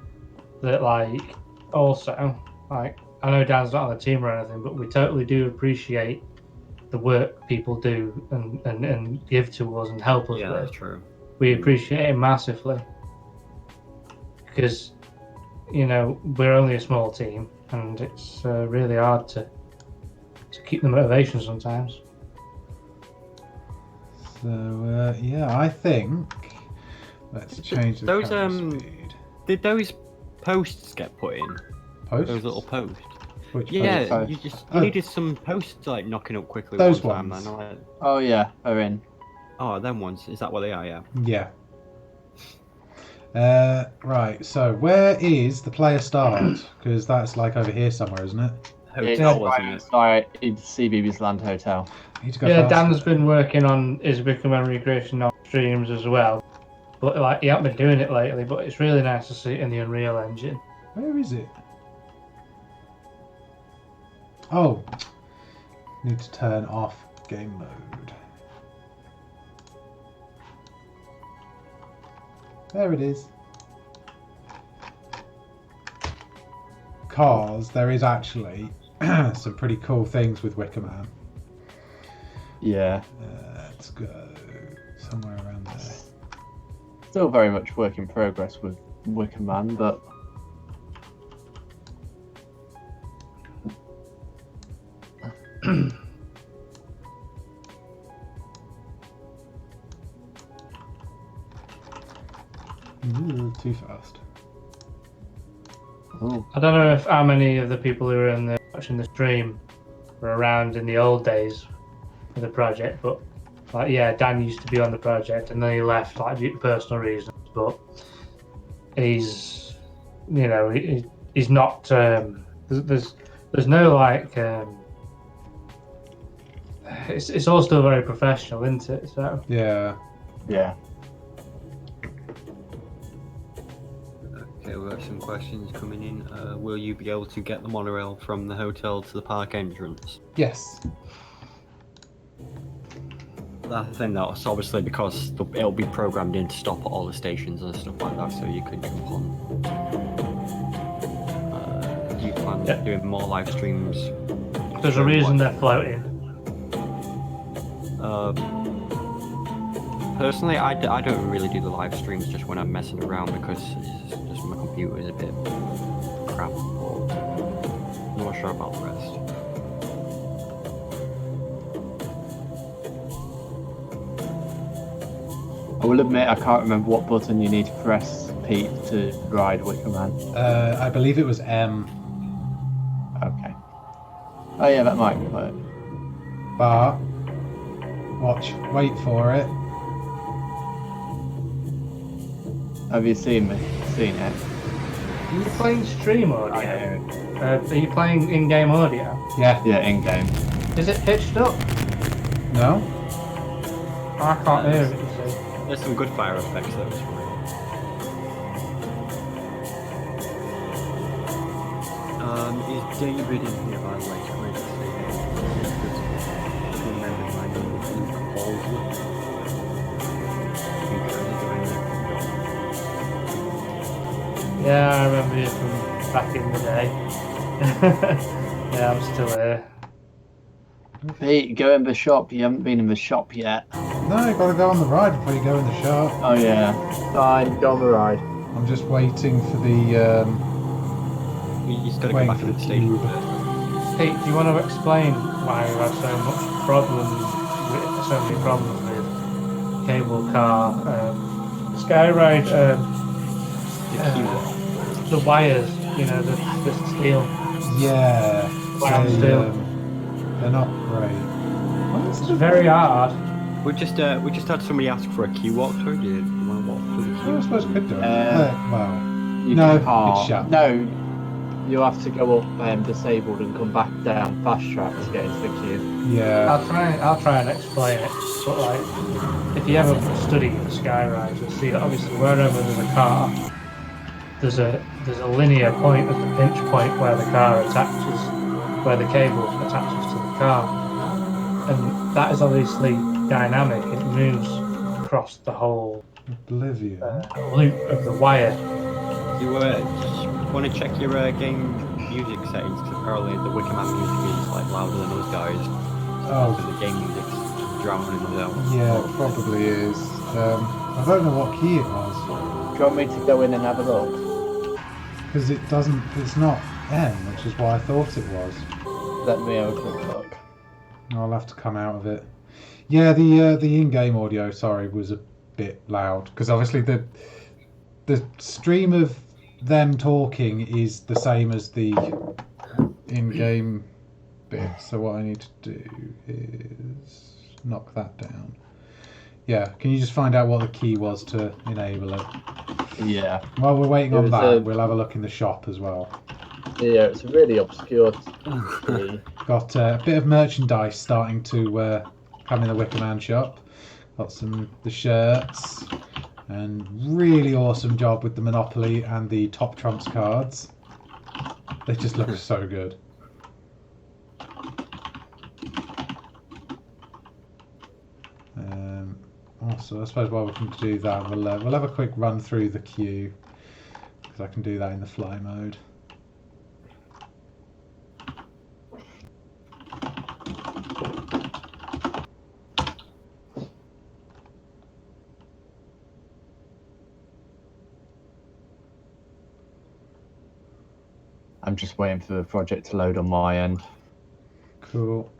that, like, also, like, I know Dan's not on the team or anything, but we totally do appreciate the work people do and give to us and help us Yeah, with. that's true. We appreciate it massively. Because, you know, we're only a small team and it's really hard to keep the motivation sometimes. So yeah, I think let's change the Those, camera speed. Did those posts get put in? Posts? Those little posts. Which Yeah, posts? you Oh. needed some posts like knocking up quickly. Those one time, ones. man. Like, Oh yeah, they're in. oh, them ones. Is that what they are? Yeah. Yeah. Right. So where is the player start? Because that's like over here somewhere, isn't it? hotel, wasn't it? Sorry, it's CBeebies Land Hotel. I need to go Yeah, faster. Dan's been working on his Wicker Man recreation on streams as well. But like he hasn't been doing it lately, but it's really nice to see it in the Unreal Engine. Where is it? Oh, need to turn off game mode. There it is. Cars, there is actually some pretty cool things with Wicker Man. Yeah. Let's go somewhere around there. Still very much work in progress with Wicker Man, but Ooh, too fast. oh, I don't know if how many of the people who were watching the stream were around in the old days for the project, but like yeah, Dan used to be on the project and then he left like due to personal reasons. But he's, you know, he's not. There's no like. It's all still very professional, isn't it? So Yeah. yeah. Okay, we've got some questions coming in. Will you be able to get the monorail from the hotel to the park entrance? Yes. I think that's obviously because it'll be programmed in to stop at all the stations and stuff like that, so you can jump on. Do you plan on doing more live streams? there's a reason they're floating. Personally, I don't really do the live streams just when I'm messing around because it's just my computer is a bit crap. But I'm not sure about the rest. I will admit I can't remember what button you need to press, Pete, to ride Wicker Man. I believe it was M. Okay. Oh yeah, that might work. Bar. Watch. Wait for it. Have you seen it? Are you playing stream audio? I hear it. Are you playing in-game audio? Yeah. Yeah, in game. Is it pitched up? No? I can't hear it. You see. There's some good fire effects though. It's great. Is David in here by the way? It's great to see him. Remember my name is Luke Baldwin. Yeah, I remember you from back in the day. Yeah, I'm still here. Pete, go in the shop. You haven't been in the shop yet. No, you gotta go on the ride before you go in the shop. Oh yeah. Fine, go on the ride. I'm just waiting for the He's got to go Waiting back for in the the station cube. first. Pete, do you want to explain why we've had so many problems with cable car, Skyride, the wires, you know, the steel. yeah. Wow, still. They're not great. It's very hard. We just had somebody ask for a queue walkthrough. Do you want to walk through the I queue? suppose we could do it. Well, you No, can't. it's shut. No, you'll have to go up disabled and come back down fast track to get into the queue. Yeah. I'll try and explain it. But like, if you ever study Skyride, you'll see that obviously wherever there's a car, there's a linear point at the pinch point where the car attaches, where the cable attaches to the car, and that is obviously dynamic. It moves across the whole Oblivion. loop of the wire. You just want to check your game music settings because apparently the Wicker Man music is like louder than those guys. Oh, So the game music's drowning them out. yeah, it probably is. I don't know what key it was. Do you want me to go in and have a look? Because it's not M, which is what I thought it was. Let me have a quick look. I'll have to come out of it. Yeah, the in-game audio, sorry, was a bit loud. Because obviously the stream of them talking is the same as the in-game bit. So what I need to do is knock that down. Yeah, can you just find out what the key was to enable it? Yeah. While we're waiting It on was that, a- we'll have a look in the shop as well. Yeah, it's a really obscure key. Got a bit of merchandise starting to come in the Wickerman shop. Got the shirts, and really awesome job with the Monopoly and the Top Trumps cards. They just look so good. Also, I suppose while we can do that, we'll have a quick run through the queue, because I can do that in the fly mode. I'm just waiting for the project to load on my end. Cool.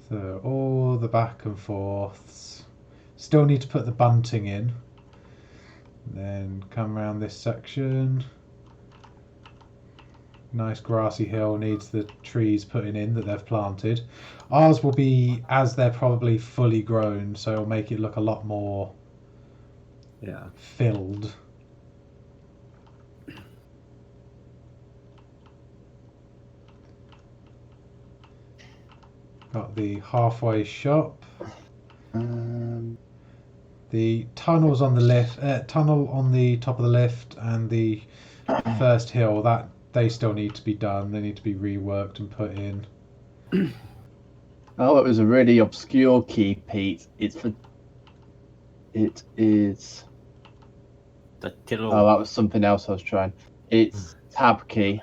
So all the back and forths. Still need to put the bunting in. Then come around this section. Nice grassy hill, needs the trees putting in that they've planted. Ours will be as they're probably fully grown, so it'll make it look a lot more filled. Got the halfway shop. The tunnels on the lift, tunnel on the top of the lift, and the first hill, that they still need to be done. They need to be reworked and put in. Oh, it was a really obscure key, Pete. It is. The diddle. Oh, that was something else I was trying. It's tab key.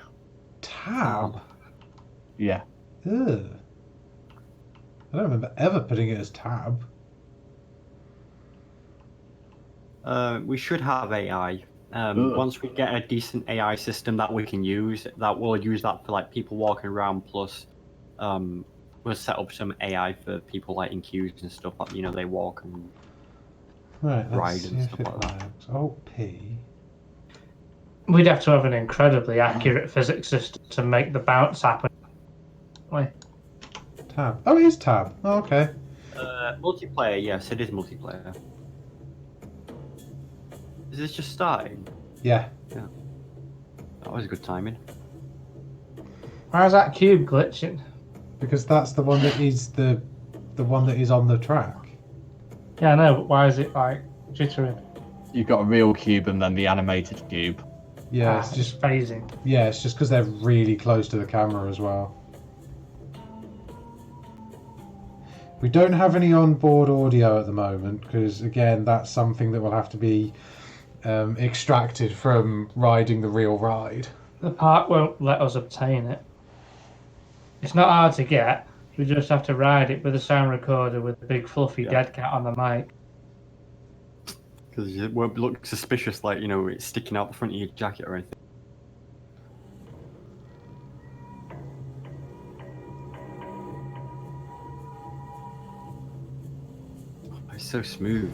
Tab? Yeah. Ugh. I don't remember ever putting it as tab. We should have AI. Once we get a decent AI system that we can use, that we'll use that for like people walking around. Plus, we'll set up some AI for people like in queues and stuff. Like they walk and Right, ride let's see and if stuff it like that. works. Oh, P. We'd have to have an incredibly accurate physics system to make the bounce happen. Tab. Oh, it is tab. Oh, okay. Multiplayer, yes, it is multiplayer. Is this just starting? Yeah. That was good timing. Why is that cube glitching? Because that's the one that is the one that is on the track. Yeah, I know, but why is it like jittering? You've got a real cube and then the animated cube. Yeah, it's just just phasing. it's just because they're really close to the camera as well. We don't have any onboard audio at the moment because, again, that's something that will have to be extracted from riding the real ride. The park won't let us obtain it. It's not hard to get. We just have to ride it with a sound recorder with a big fluffy dead cat on the mic. Because it won't look suspicious, like it's sticking out the front of your jacket or anything. Oh, it's so smooth.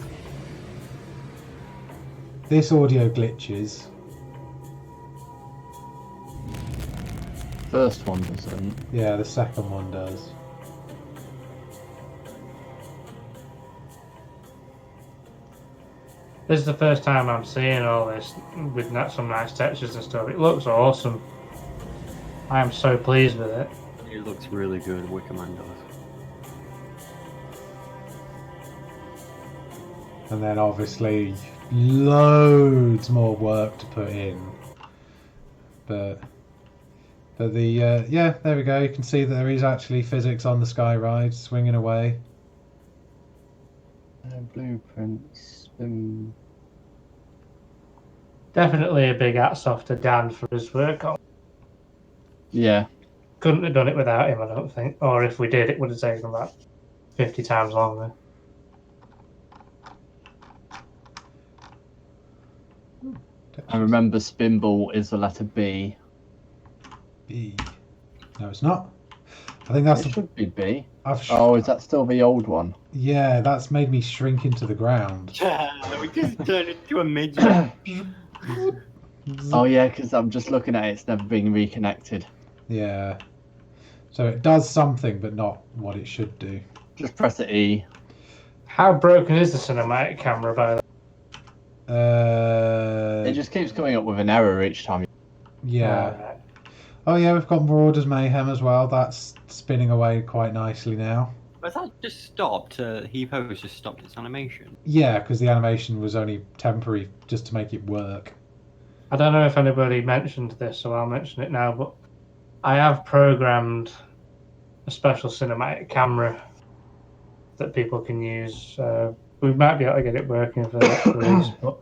This audio glitches. First one doesn't. Yeah, the second one does. This is the first time I'm seeing all this with some nice textures and stuff. It looks awesome. I am so pleased with it. It looks really good, Wickerman does. And then obviously loads more work to put in. But the yeah, there we go. You can see that there is actually physics on the Sky Ride swinging away. Blueprints. Definitely a big hats off to Dan for his work on. Yeah. Couldn't have done it without him, I don't think. Or if we did, it would have taken about 50 times longer. I remember Spinball is the letter B. B. No, it's not. I think that's It should be B. I've Oh, is that still the old one? Yeah, that's made me shrink into the ground. We just turned into a midget. Oh yeah, because I'm just looking at it. It's never been reconnected. Yeah. So it does something, but not what it should do. Just press the E. How broken is the cinematic camera by the It just keeps coming up with an error each time. yeah. Oh yeah, we've got Marauders Mayhem as well. That's spinning away quite nicely now. But that just stopped. Heapo's just stopped its animation. Yeah, because the animation was only temporary, just to make it work. I don't know if anybody mentioned this, so I'll mention it now, but I have programmed a special cinematic camera that people can use. We might be able to get it working for the next release, but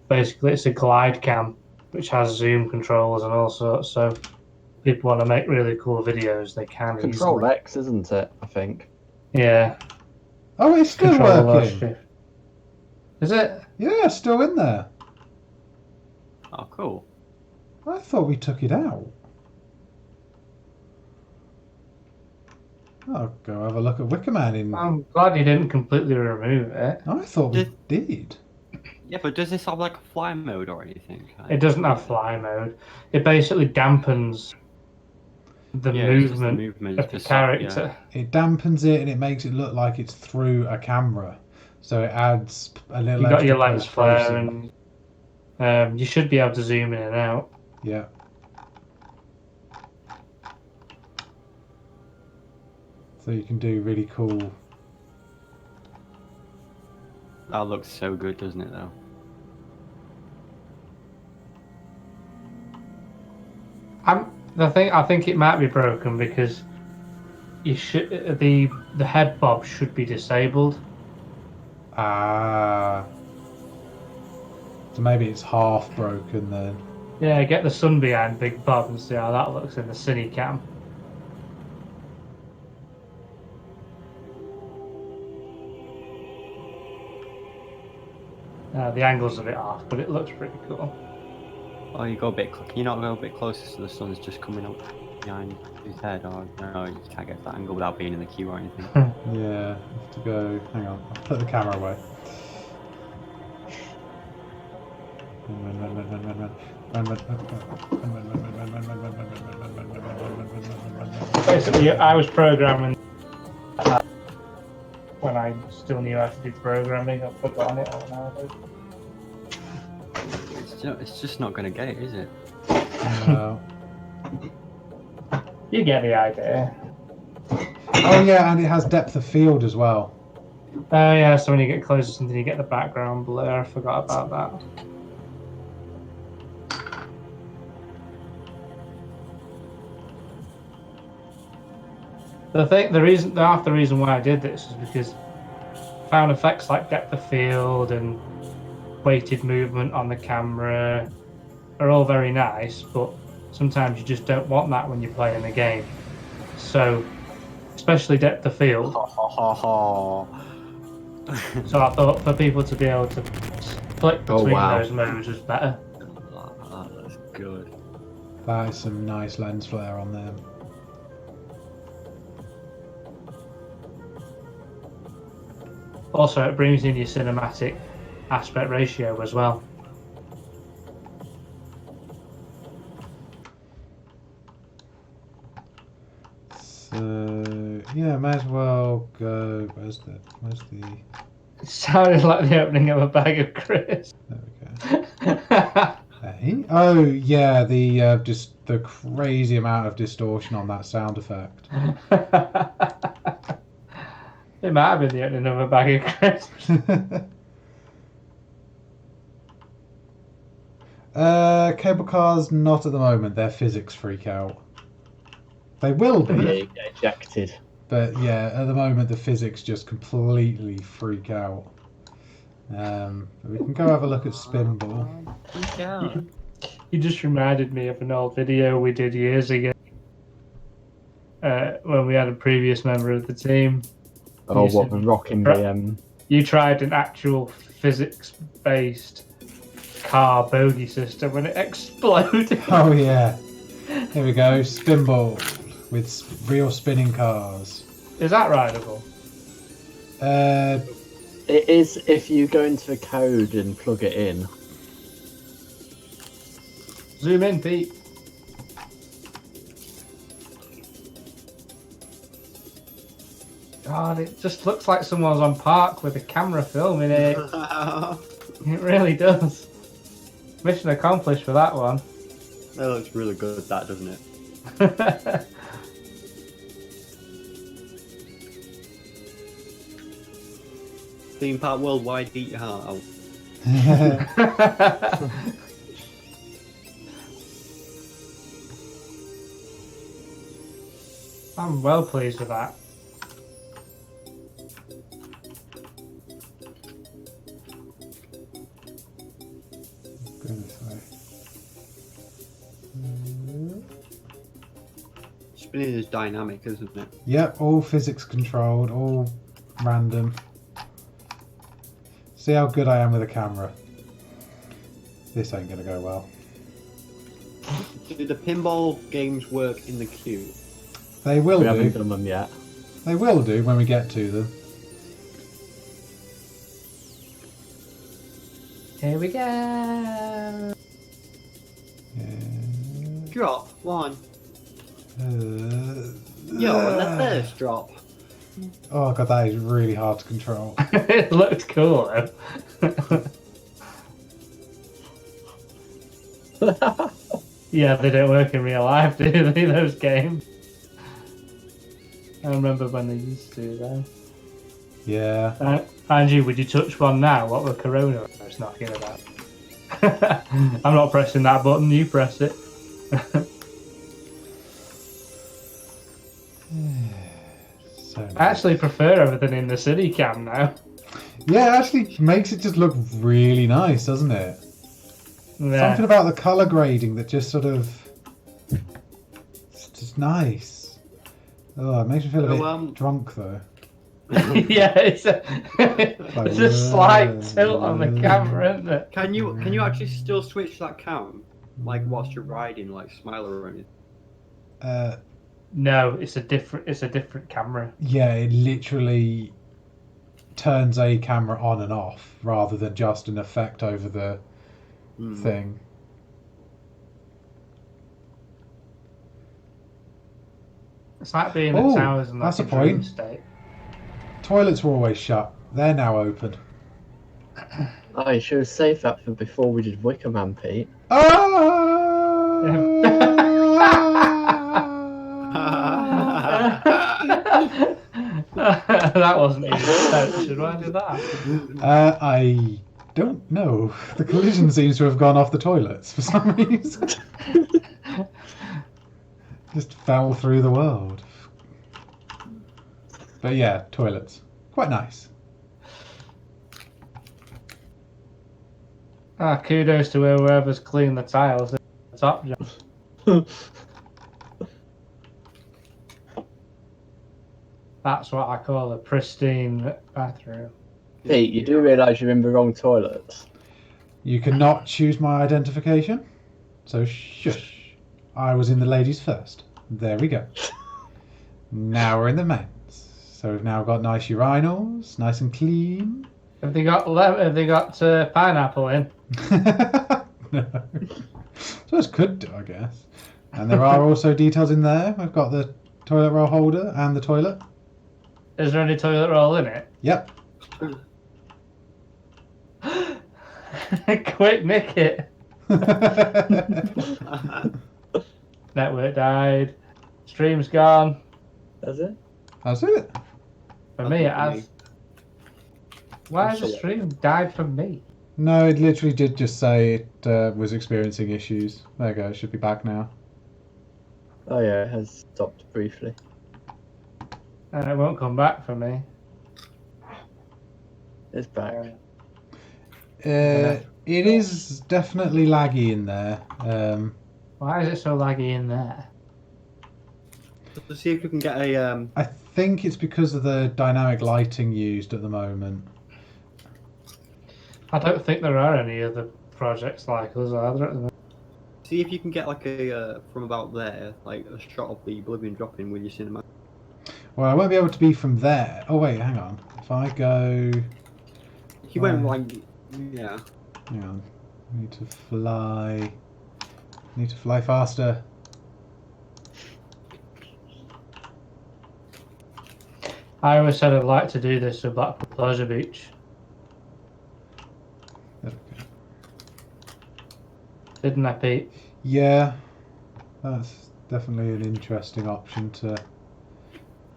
basically it's a glide cam which has zoom controls and all sorts, so if people want to make really cool videos, they can Control easily. X, isn't it? I think. Yeah. Oh, it's still Control working. shift. Is it? Yeah, it's still in there. Oh, cool. I thought we took it out. I'll go have a look at Wickerman in. I'm glad you didn't completely remove it. I thought we did. Yeah, but does this have like a fly mode or anything? It doesn't have fly mode. It basically dampens the Yeah, it's just the movement movement, of the just character. It dampens it and it makes it look like it's through a camera. So it adds a little. You got your extra lens flare, post-processing. and you should be able to zoom in and out. Yeah. So you can do really cool. That looks so good, doesn't it, though? I think it might be broken because you should the head bob should be disabled. Ah. So maybe it's half broken then. Yeah, get the sun behind Big Bob and see how that looks in the cine cam. The angle's a bit off, but it looks pretty cool. Oh, you go a bit. Can you not go a bit closer so the sun's just coming up behind his head? Or no, you can't get that angle without being in the queue or anything. Yeah, have to go. Hang on, I'll put the camera away. Basically, I was programming when I still knew how to do programming. I've forgotten it all nowadays. It's just not going to get it, is it? No. You get the idea. Oh yeah, and it has depth of field as well. Oh yeah, so when you get close to something, you get the background blur. I forgot about that. Half the reason why I did this is because I found effects like depth of field and weighted movement on the camera are all very nice, but sometimes you just don't want that when you're playing a game. So, especially depth of field. So I thought for people to be able to flick between those modes was better. Oh, that's good. That is some nice lens flare on them. Also, it brings in your cinematic aspect ratio as well. So yeah, may as well go. Where's the? It sounded like the opening of a bag of crisps. There we go. Hey. Oh yeah, the just the crazy amount of distortion on that sound effect. It might have been the opening of a bag of crisps. Cable cars, not at the moment. Their physics freak out. They will Yeah, be, you get ejected. but yeah, at the moment the physics just completely freak out. But we can go have a look at Spinball. Yeah. You just reminded me of an old video we did years ago when we had a previous member of the team. Oh, You what said- the rocking BM? You tried an actual physics-based car bogey system and it exploded. Oh yeah, here we go, Spinball with real spinning cars. Is that rideable? It is if you go into the code and plug it in. Zoom in, Pete. God, it just looks like someone's on park with a camera filming it. It really does. Mission accomplished for that one. That looks really good, that, doesn't it? Theme Park Worldwide, eat your heart out. I'm well pleased with that. Go this way. Spinning is dynamic, isn't it? Yep, all physics controlled, all random. See how good I am with a camera. This ain't gonna go well. Do the pinball games work in the queue? They will We haven't do. done them yet. They will do when we get to them. Here we go. Yeah. Drop one. Uh, Yo, the first drop. Oh god, that is really hard to control. It looked cool though. Yeah, they don't work in real life, do they, those games? I remember when they used to, though. Yeah. Angie, would you touch one now? What were coronavirus knocking about? I'm not pressing that button, you press it. So I actually prefer everything in the city cam now. yeah, it actually makes it just look really nice, doesn't it? Yeah. Something about the colour grading that just sort of... It's just nice. Oh, it makes me feel a bit drunk though. Yeah, it's a slight tilt on the camera, isn't it? Can you actually still switch that cam? Like whilst you're riding, like Smile or anything? No, it's a different camera. Yeah, it literally turns a camera on and off rather than just an effect over the thing. It's like being Oh, at towers and that's like a a dream point. state. Toilets were always shut. They're now open. Oh, you should have saved that for before we did Wicker Man, Pete. That wasn't even intention. Why did that? I don't know. The collision seems to have gone off the toilets for some reason. Just fell through the world. But yeah, toilets. Quite nice. Kudos to whoever's cleaned the tiles in the top job. That's what I call a pristine bathroom. Pete, you do realise you're in the wrong toilets. You cannot choose my identification. So shush. I was in the ladies first. There we go. Now we're in the men's. So we've now got nice urinals, nice and clean. Have they got pineapple in? No. So it could do, I guess. And there are also details in there. We've got the toilet roll holder and the toilet. Is there any toilet roll in it? Yep. Quick, nick it. Network died. Stream's gone. Does it? That's it. For me, it has. Why has the stream died for me? No, it literally did just say it was experiencing issues. There you go. It should be back now. Oh yeah, it has stopped briefly. And it won't come back for me. It's back. It is definitely laggy in there. Why is it so laggy in there? Let's see if we can get a. I think it's because of the dynamic lighting used at the moment. I don't think there are any other projects like us, are there? At the moment? See if you can get like a from about there, like a shot of the Oblivion dropping with your cinema. Well, I won't be able to be from there. Oh wait, hang on. If I go, He went like, yeah. hang on. I need to fly. Need to fly faster. I always said I'd like to do this with Blackpool Pleasure Beach. Okay. Didn't I, Pete? Yeah, that's definitely an interesting option to.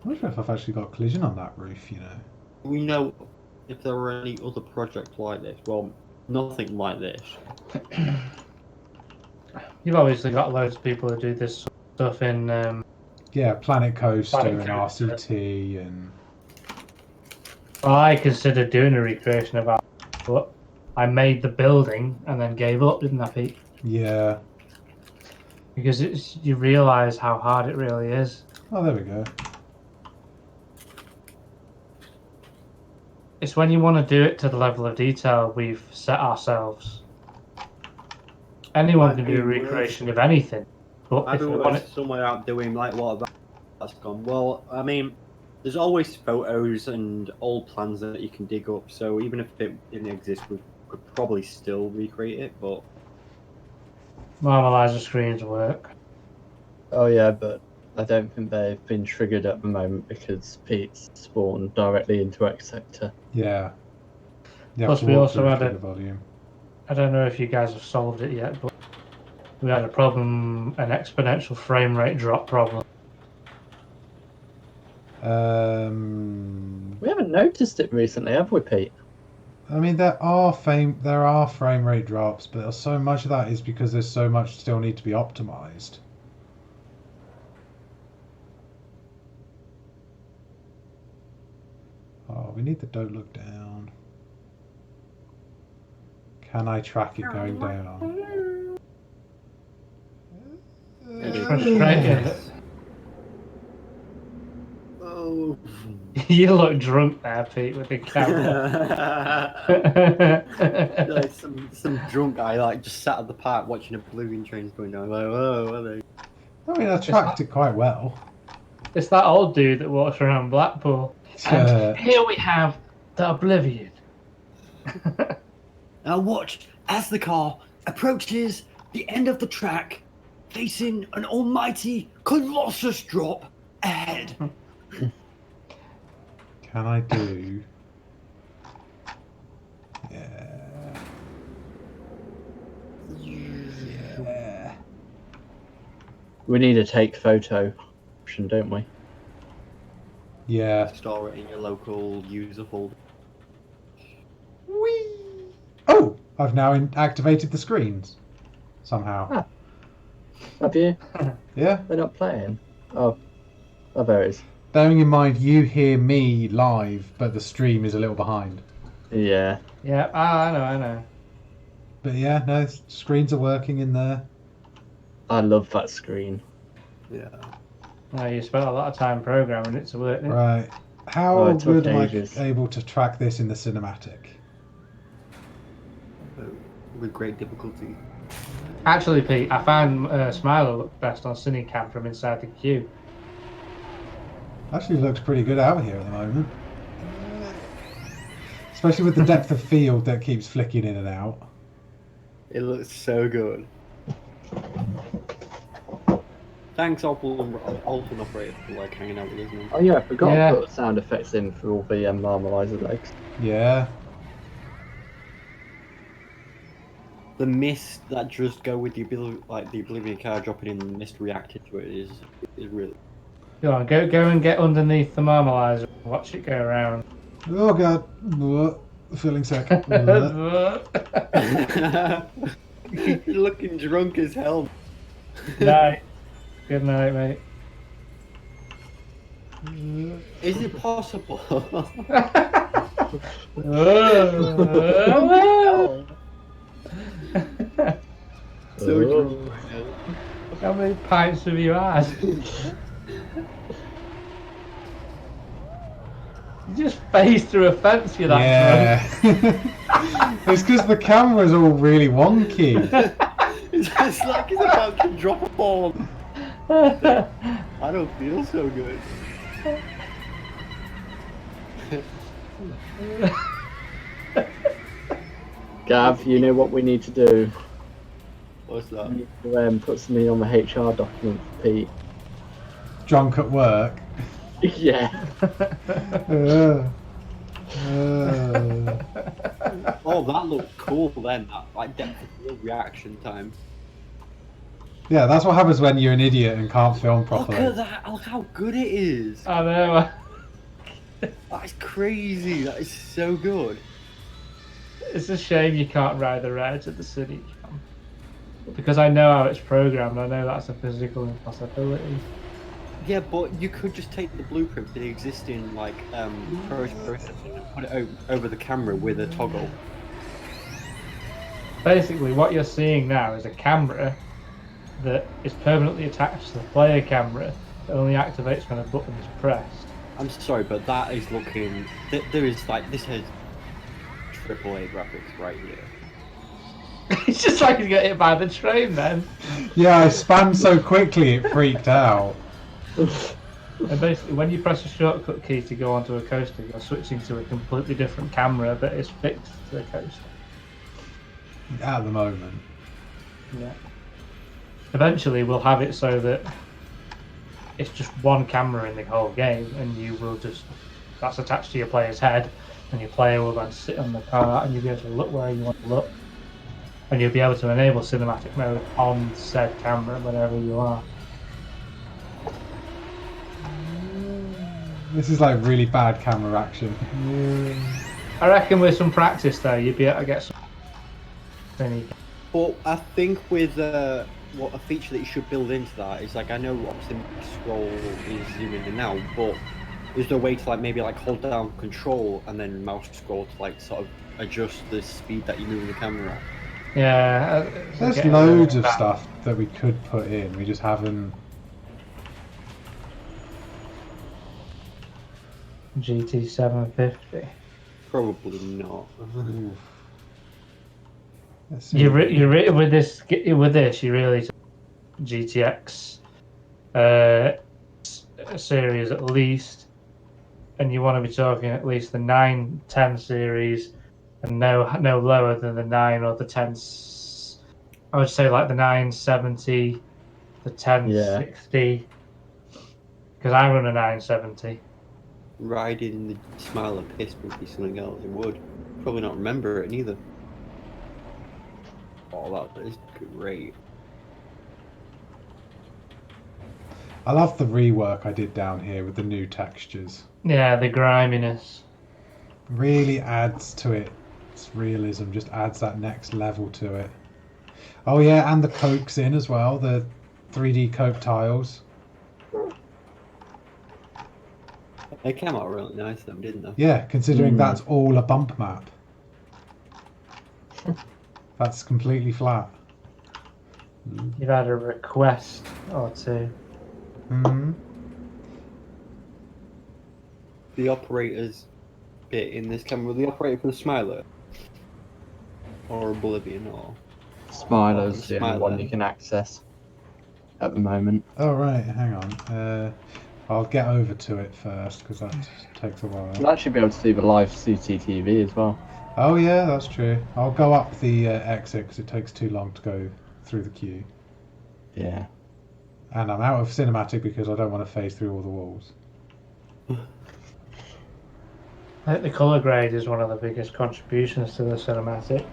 I'm not sure if I've actually got collision on that roof, you know. Do we know if there are any other projects like this? Well, nothing like this. You've obviously got loads of people who do this stuff in. Yeah, Planet Coaster Planet and Coaster. RCT and. Well, I considered doing a recreation of ours, but I made the building and then gave up, didn't I, Pete? Yeah. Because you realise how hard it really is. Oh, there we go. It's when you want to do it to the level of detail we've set ourselves. Anyone can do a recreation of anything, but if they want Everyone's it, somewhere out doing like what that's gone. Well, I mean, there's always photos and old plans that you can dig up. So even if it didn't exist, we could probably still recreate it. But Marmalizer screens work. Oh yeah, but I don't think they've been triggered at the moment because Pete's spawned directly into X Sector. Yeah. You have Plus to we walk also through had to a- the volume. I don't know if you guys have solved it yet, but we had a problem, an exponential frame rate drop problem. We haven't noticed it recently, have we, Pete? I mean, there are frame rate drops, but so much of that is because there's so much still need to be optimized. Oh, we need the don't look down. Can I track it going down? It's frustrating. oh, You look drunk there, Pete, with the camera. like some drunk guy like just sat at the park watching a balloon train going down. Like, whoa, are they? I mean, I tracked it quite well. It's that old dude that walks around Blackpool. And here we have the Oblivion. Now watch as the car approaches the end of the track, facing an almighty Colossus drop ahead. Can I do? Yeah. Yeah. We need a take photo option, don't we? Yeah. Store it in your local user folder. Whee! Oh, I've now activated the screens somehow. Ah. Have you? Yeah. They're not playing. Oh, there it is. Bearing in mind you hear me live, but the stream is a little behind. Yeah. Yeah, I know. But yeah, no, screens are working in there. I love that screen. Yeah. No, you spent a lot of time programming it to work. Right. How Oh, it took good am I ages. able to track this in the cinematic? With great difficulty. Actually, Pete, I found Smiler looked best on Cinecam from inside the queue. Actually looks pretty good out here at the moment. Especially with the depth of field that keeps flicking in and out. It looks so good. Thanks, Alton Operator, for like hanging out with us. Man. Oh yeah, I forgot Yeah. to put sound effects in for all the Marmalizer legs. Yeah. The mist that just go with the Oblivion car dropping in the mist reacted to it is really. Go on, go and get underneath the Marmalizer and watch it go around. Oh god. Ugh. Feeling sick. Ugh. You're looking drunk as hell. Night. Good night, mate. Is it possible? So drunk. How many pints have you had? You just phased through a fence, you're that drunk. Yeah. It's because the camera's all really wonky. It's just like he's about to drop a ball. I don't feel so good. Gav, you know what we need to do? What's that? We need to put something on the HR document for Pete. Drunk at work. Yeah. Oh, that looked cool then. That like depth of field reaction time. Yeah, that's what happens when you're an idiot and can't film Look properly. at that! Look how good it is. I know. That's crazy. That is so good. It's a shame you can't ride the rides at the city cam. Because I know how it's programmed, I know that's a physical impossibility. Yeah, but you could just take the blueprint for the existing like process and put it over the camera with a toggle. Basically, what you're seeing now is a camera that is permanently attached to the player camera that only activates when a button is pressed. I'm sorry, but that is looking. There is like this has AAA graphics right here. It's just like he's got hit by the train then. Yeah, I spammed so quickly it freaked out. And basically, when you press a shortcut key to go onto a coaster, you're switching to a completely different camera that is fixed to the coaster. At the moment. Yeah. Eventually, we'll have it so that it's just one camera in the whole game, and you will just that's attached to your player's head, and your player will then sit on the car, and you'll be able to look where you want to look, and you'll be able to enable cinematic mode on said camera wherever you are. This is like really bad camera action. I reckon with some practice, though, you'd be able to get some. But I think with what a feature that you should build into that is like I know obviously scroll is zooming in now, but is there a way to like maybe like hold down control and then mouse scroll to like sort of adjust the speed that you're moving the camera at? Yeah. There's loads of stuff that we could put in. We just haven't. GT 750. Probably not. Let's see. You with this you really GTX series at least, and you want to be talking at least the 910 series, and no lower than the 9 or the 10. I would say like the 970, the 1060, because I run a 970. Riding the Smiler piss would be something else. It would. Probably not remember it neither. Oh, that is great. I love the rework I did down here with the new textures. Yeah, the griminess. Really adds to it. Its realism just adds that next level to it. Oh yeah, and the cokes in as well, the 3D coke tiles. They came out really nice though, didn't they? Yeah, considering that's all a bump map. That's completely flat. You've had a request or two. Hmm. The operators bit in this camera, the operator for the Smiler or Oblivion or Smiler's the only Smiler. one you can access at the moment. Oh right, hang on. I'll get over to it first because that takes a while. You'll actually be able to see the live CCTV as well. Oh yeah, that's true. I'll go up the exit because it takes too long to go through the queue. Yeah. And I'm out of cinematic because I don't want to phase through all the walls. I think the colour grade is one of the biggest contributions to the cinematic.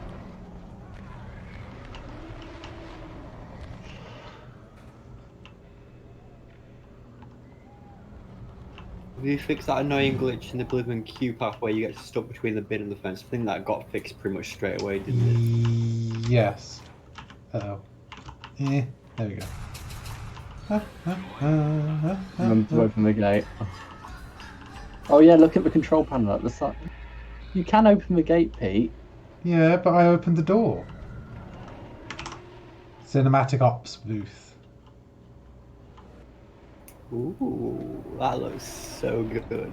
Have you fixed that annoying glitch in the Oblivion queue path where you get stuck between the bin and the fence? I think that got fixed pretty much straight away, didn't it? Yes. Uh-oh. There we go. Remember to open the gate. Oh yeah, look at the control panel at the side. You can open the gate, Pete. Yeah, but I opened the door. Cinematic Ops booth. Ooh, that looks so good.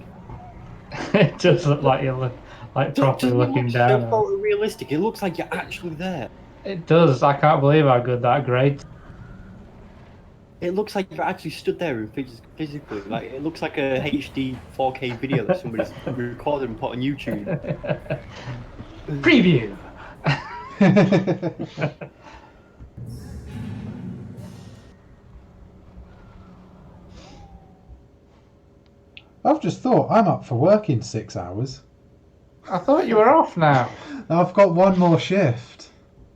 It does look like you're properly looking down. So photorealistic. It looks like you're actually there. It does. I can't believe how good that grade. It looks like you're actually stood there and physically. Like it looks like a HD 4K video that somebody's recorded and put on YouTube. Preview. I've just thought I'm up for work in 6 hours. I thought you were off now. I've got one more shift.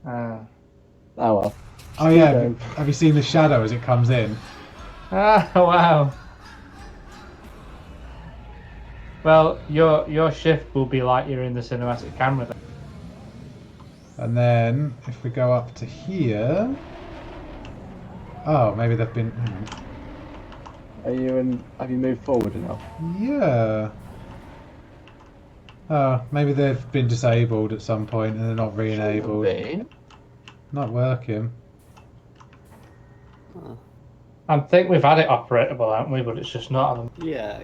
Ah. Oh well. Oh yeah, don't. have you seen the shadow as it comes in? Ah, wow. Well, your shift will be like you're in the cinematic camera. Then. And then if we go up to here, oh, maybe they've been. Are you in? Have you moved forward enough? Yeah. Oh, maybe they've been disabled at some point and they're not re-enabled. Been. Not working. I think we've had it operatable, haven't we? But it's just not. Yeah.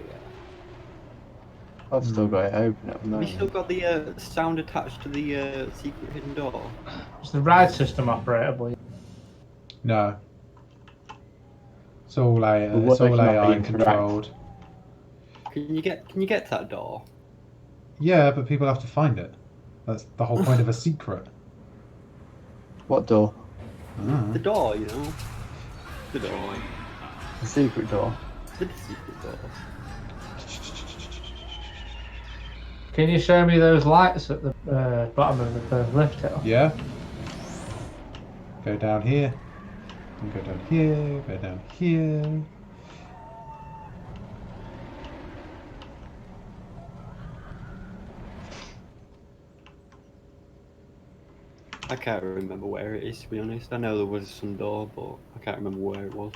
I've still got it open at the Have you moment. still got the sound attached to the secret hidden door? Is the ride system operatable? No. It's all AI, The it's all work's not AI being correct. controlled. Can you get to that door? Yeah, but people have to find it. That's the whole point of a secret. What door? Ah. The door, you know. The door. The secret door. The secret door. Can you show me those lights at the bottom of the first lift hill? Yeah. Go down here. And go down here. Go down here. I can't remember where it is, to be honest. I know there was some door, but I can't remember where it was.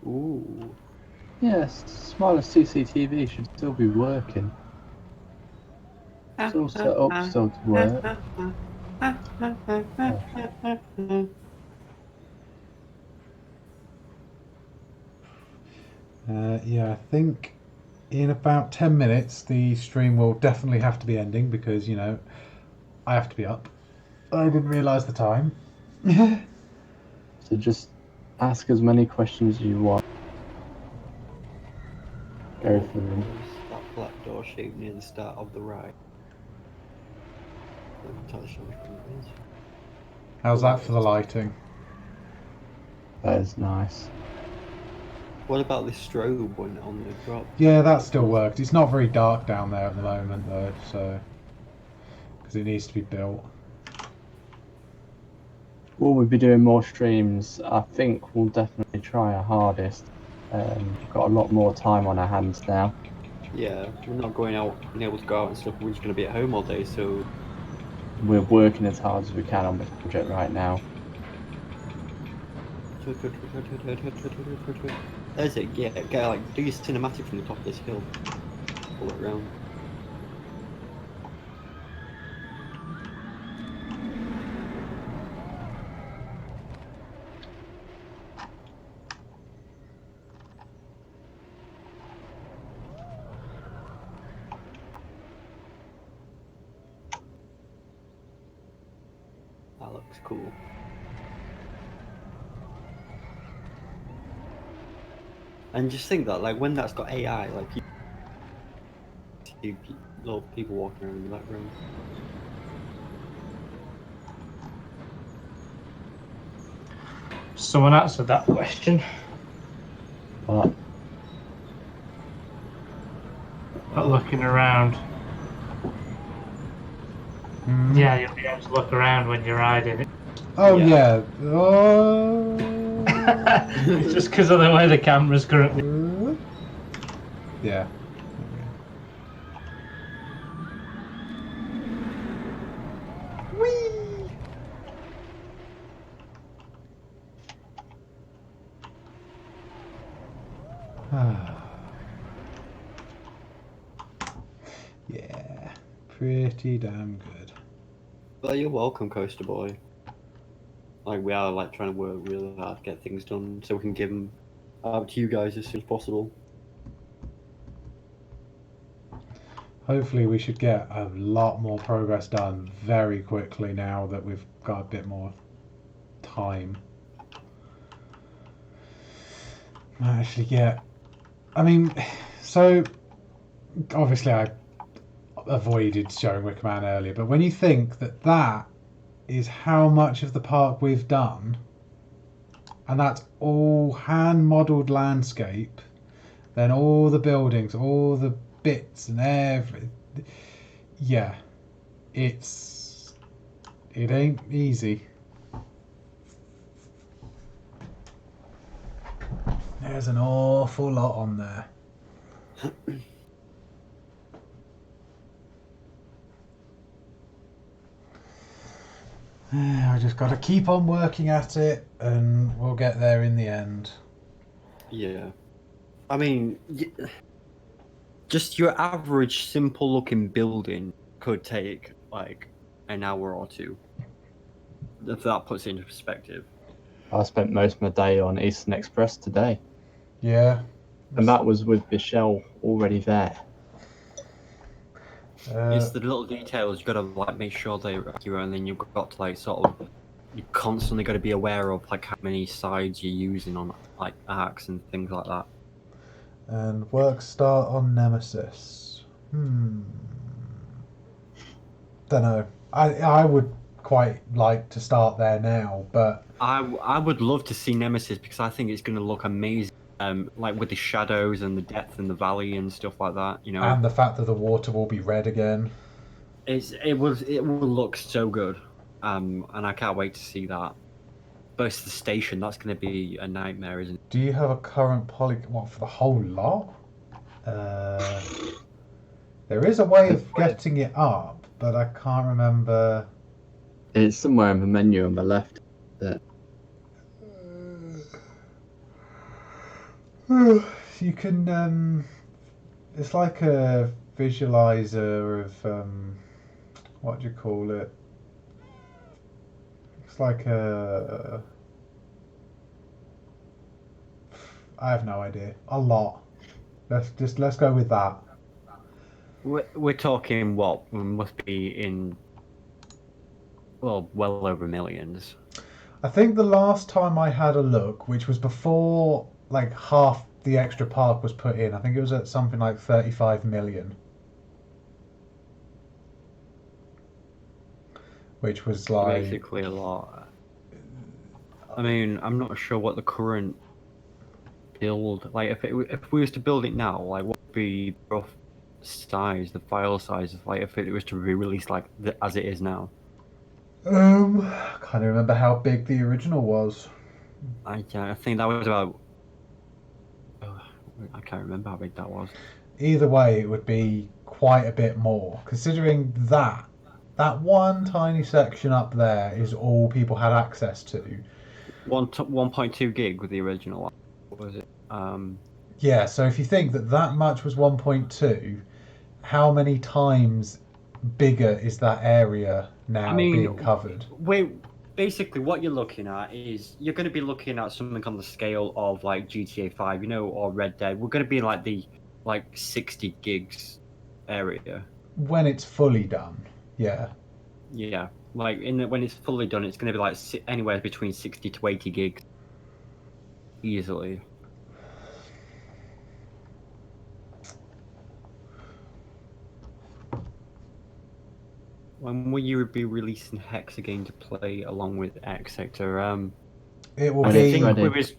Ooh. Yes, Smiler's CCTV should still be working. It's all set up still to work. Yeah, I think in about 10 minutes the stream will definitely have to be ending because, you know, I have to be up. I didn't realise the time. So just ask as many questions as you want. Go through them. That black door shape near the start of the ride. Let me tell you which one it is. How's that for the lighting? That is nice. What about this strobe one on the drop? Yeah, that still worked. It's not very dark down there at the moment though, so because it needs to be built. Will we be doing more streams? I think we'll definitely try our hardest. We've got a lot more time on our hands now. Yeah, we're not going out, being able to go out and stuff. We're just going to be at home all day, so We're working as hard as we can on this project right now. There's it. Yeah, get like do your cinematic from the top of this hill. Pull it around. That looks cool. And just think that, like, when that's got AI, like, you see little people walking around in the background. Someone answered that question. But Not looking around. Mm. Yeah, you'll be able to look around when you're riding it. Oh Yeah. yeah. Oh. It's just because of the way the camera's currently. Yeah. Whee! Yeah, pretty damn good. Well, you're welcome, Coaster Boy. Like, we are, like, trying to work really hard to get things done so we can give them out to you guys as soon as possible. Hopefully we should get a lot more progress done very quickly now that we've got a bit more time. Actually get... I mean, so obviously I avoided showing Wickerman earlier, but when you think that that is how much of the park we've done, and that's all hand-modelled landscape, then all the buildings, all the bits and everything. Yeah, it ain't easy. There's an awful lot on there. I just got to keep on working at it, and we'll get there in the end. Yeah. I mean, just your average simple looking building could take like an hour or two. If that puts it into perspective. I spent most of my day on Eastern Express today, Yeah. and that was with the shell already there. It's the little details you gotta like make sure they're accurate, and then you've got to like sort of you constantly got to be aware of like how many sides you're using on like arcs and things like that. And work start on Nemesis. Don't know. I would quite like to start there now, but I would love to see Nemesis because I think it's going to look amazing. Like with the shadows and the depth in the valley and stuff like that, you know. and the fact that the water will be red again. It will look so good, and I can't wait to see that. But it's the station that's going to be a nightmare, isn't it? Do you have a current polygon for the whole lot? There is a way of getting it up, but I can't remember. It's somewhere in the menu on the left. You can. It's like a visualizer of what do you call it? It's like a. I have no idea. A lot. Let's go with that. We're talking what must be in well over millions. I think the last time I had a look, which was before like half the extra park was put in, I think it was at something like 35 million. Which was like Basically a lot. I mean, I'm not sure what the current build like if we was to build it now, like what would be the rough size, the file size, like if it was to be released like as it is now. I can't remember how big the original was. I think that was about. I can't remember how big that was. Either way, it would be quite a bit more, considering that one tiny section up there is all people had access to. 1.2 gig with the original one. What was it? Yeah, so if you think that much was 1.2, how many times bigger is that area now being covered? Basically, what you're looking at is you're going to be looking at something on the scale of like GTA 5, or Red Dead. We're going to be in like the 60 gigs area. When it's fully done, yeah. Yeah, like when it's fully done, it's going to be like anywhere between 60 to 80 gigs, easily. When will you be releasing Hex again to play along with X Sector? It will I be. think we was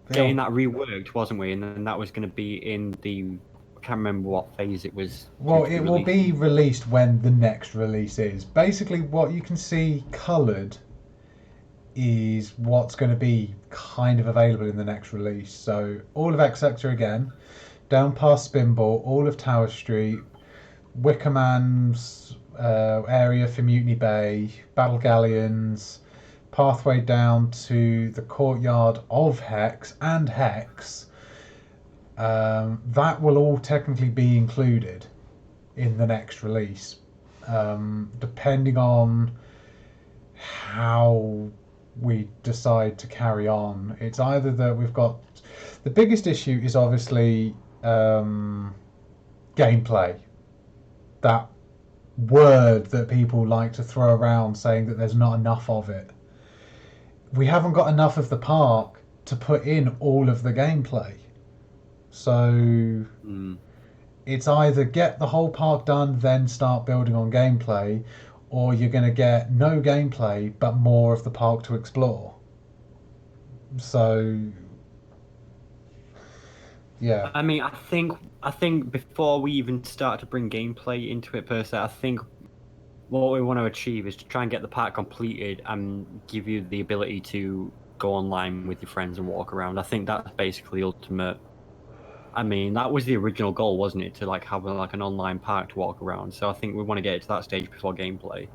getting that reworked, wasn't we? And then that was going to be in the. I can't remember what phase it was. Well, it will be released when the next release is. Basically, what you can see coloured is what's going to be kind of available in the next release. So all of X Sector again, down past Spinball, all of Tower Street, Wickerman's area for Mutiny Bay, Battle Galleons, pathway down to the courtyard of Hex and Hex. That will all technically be included in the next release, depending on how we decide to carry on. It's either that we've got the biggest issue is obviously gameplay. That word that people like to throw around saying that there's not enough of it. We haven't got enough of the park to put in all of the gameplay. So it's either get the whole park done, then start building on gameplay, or you're going to get no gameplay but more of the park to explore. So Yeah. I mean, I think before we even start to bring gameplay into it per se, I think what we want to achieve is to try and get the pack completed and give you the ability to go online with your friends and walk around. I think that's basically ultimate. I mean, that was the original goal, wasn't it? To like have like an online park to walk around. So I think we want to get it to that stage before gameplay.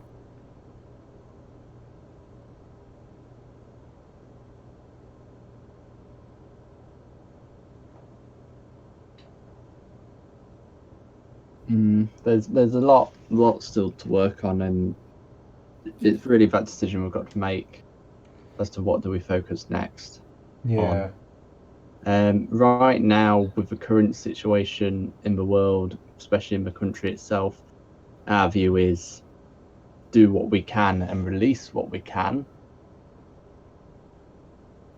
There's a lot still to work on, and it's really that decision we've got to make as to what do we focus next. Yeah. Right now, with the current situation in the world, especially in the country itself, our view is do what we can and release what we can.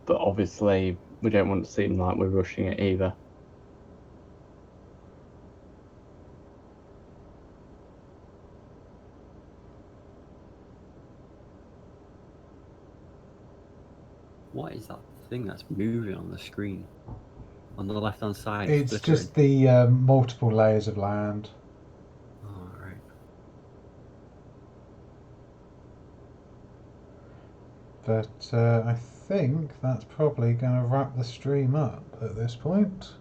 But obviously, we don't want to seem like we're rushing it either. What is that thing that's moving on the screen? On the left-hand side. It's splittering. just the multiple layers of land. Oh, right. But I think that's probably going to wrap the stream up at this point.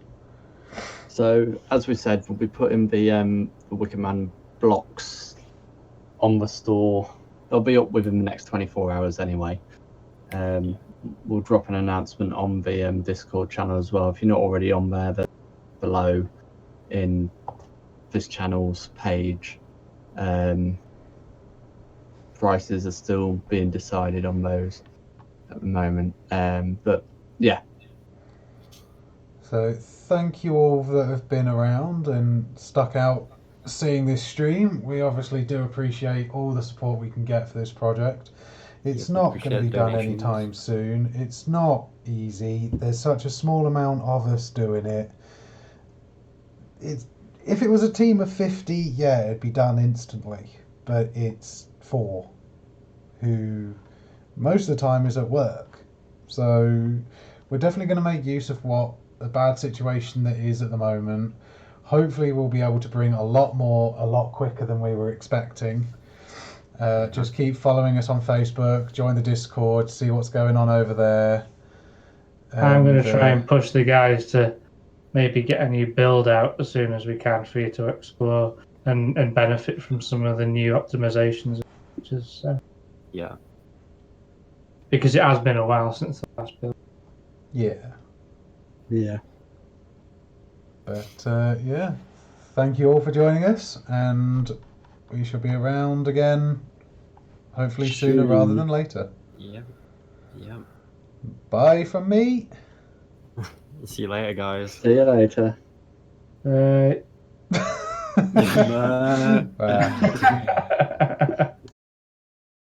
So, as we said, we'll be putting the Wicker Man blocks on the store. They'll be up within the next 24 hours anyway. We'll drop an announcement on the Discord channel as well. If you're not already on there, then below in this channel's page. Prices are still being decided on those at the moment. But yeah. So thank you all that have been around and stuck out seeing this stream. We obviously do appreciate all the support we can get for this project. It's Yeah, not going to appreciate be done donations. anytime soon. It's not easy. There's such a small amount of us doing it. If it was a team of 50, yeah, it'd be done instantly. But it's 4 who most of the time is at work. So we're definitely going to make use of what a bad situation that is at the moment. Hopefully we'll be able to bring a lot more, a lot quicker than we were expecting. Just keep following us on Facebook, join the Discord, see what's going on over there. I'm going to try And and push the guys to maybe get a new build out as soon as we can for you to explore and benefit from some of the new optimizations and features. Yeah. Because it has been a while since the last build. yeah. Yeah. But yeah, thank you all for joining us, and we shall be around again, hopefully sooner rather than later. Yeah. Yeah. Bye from me. See you later, guys. See you later. Bye.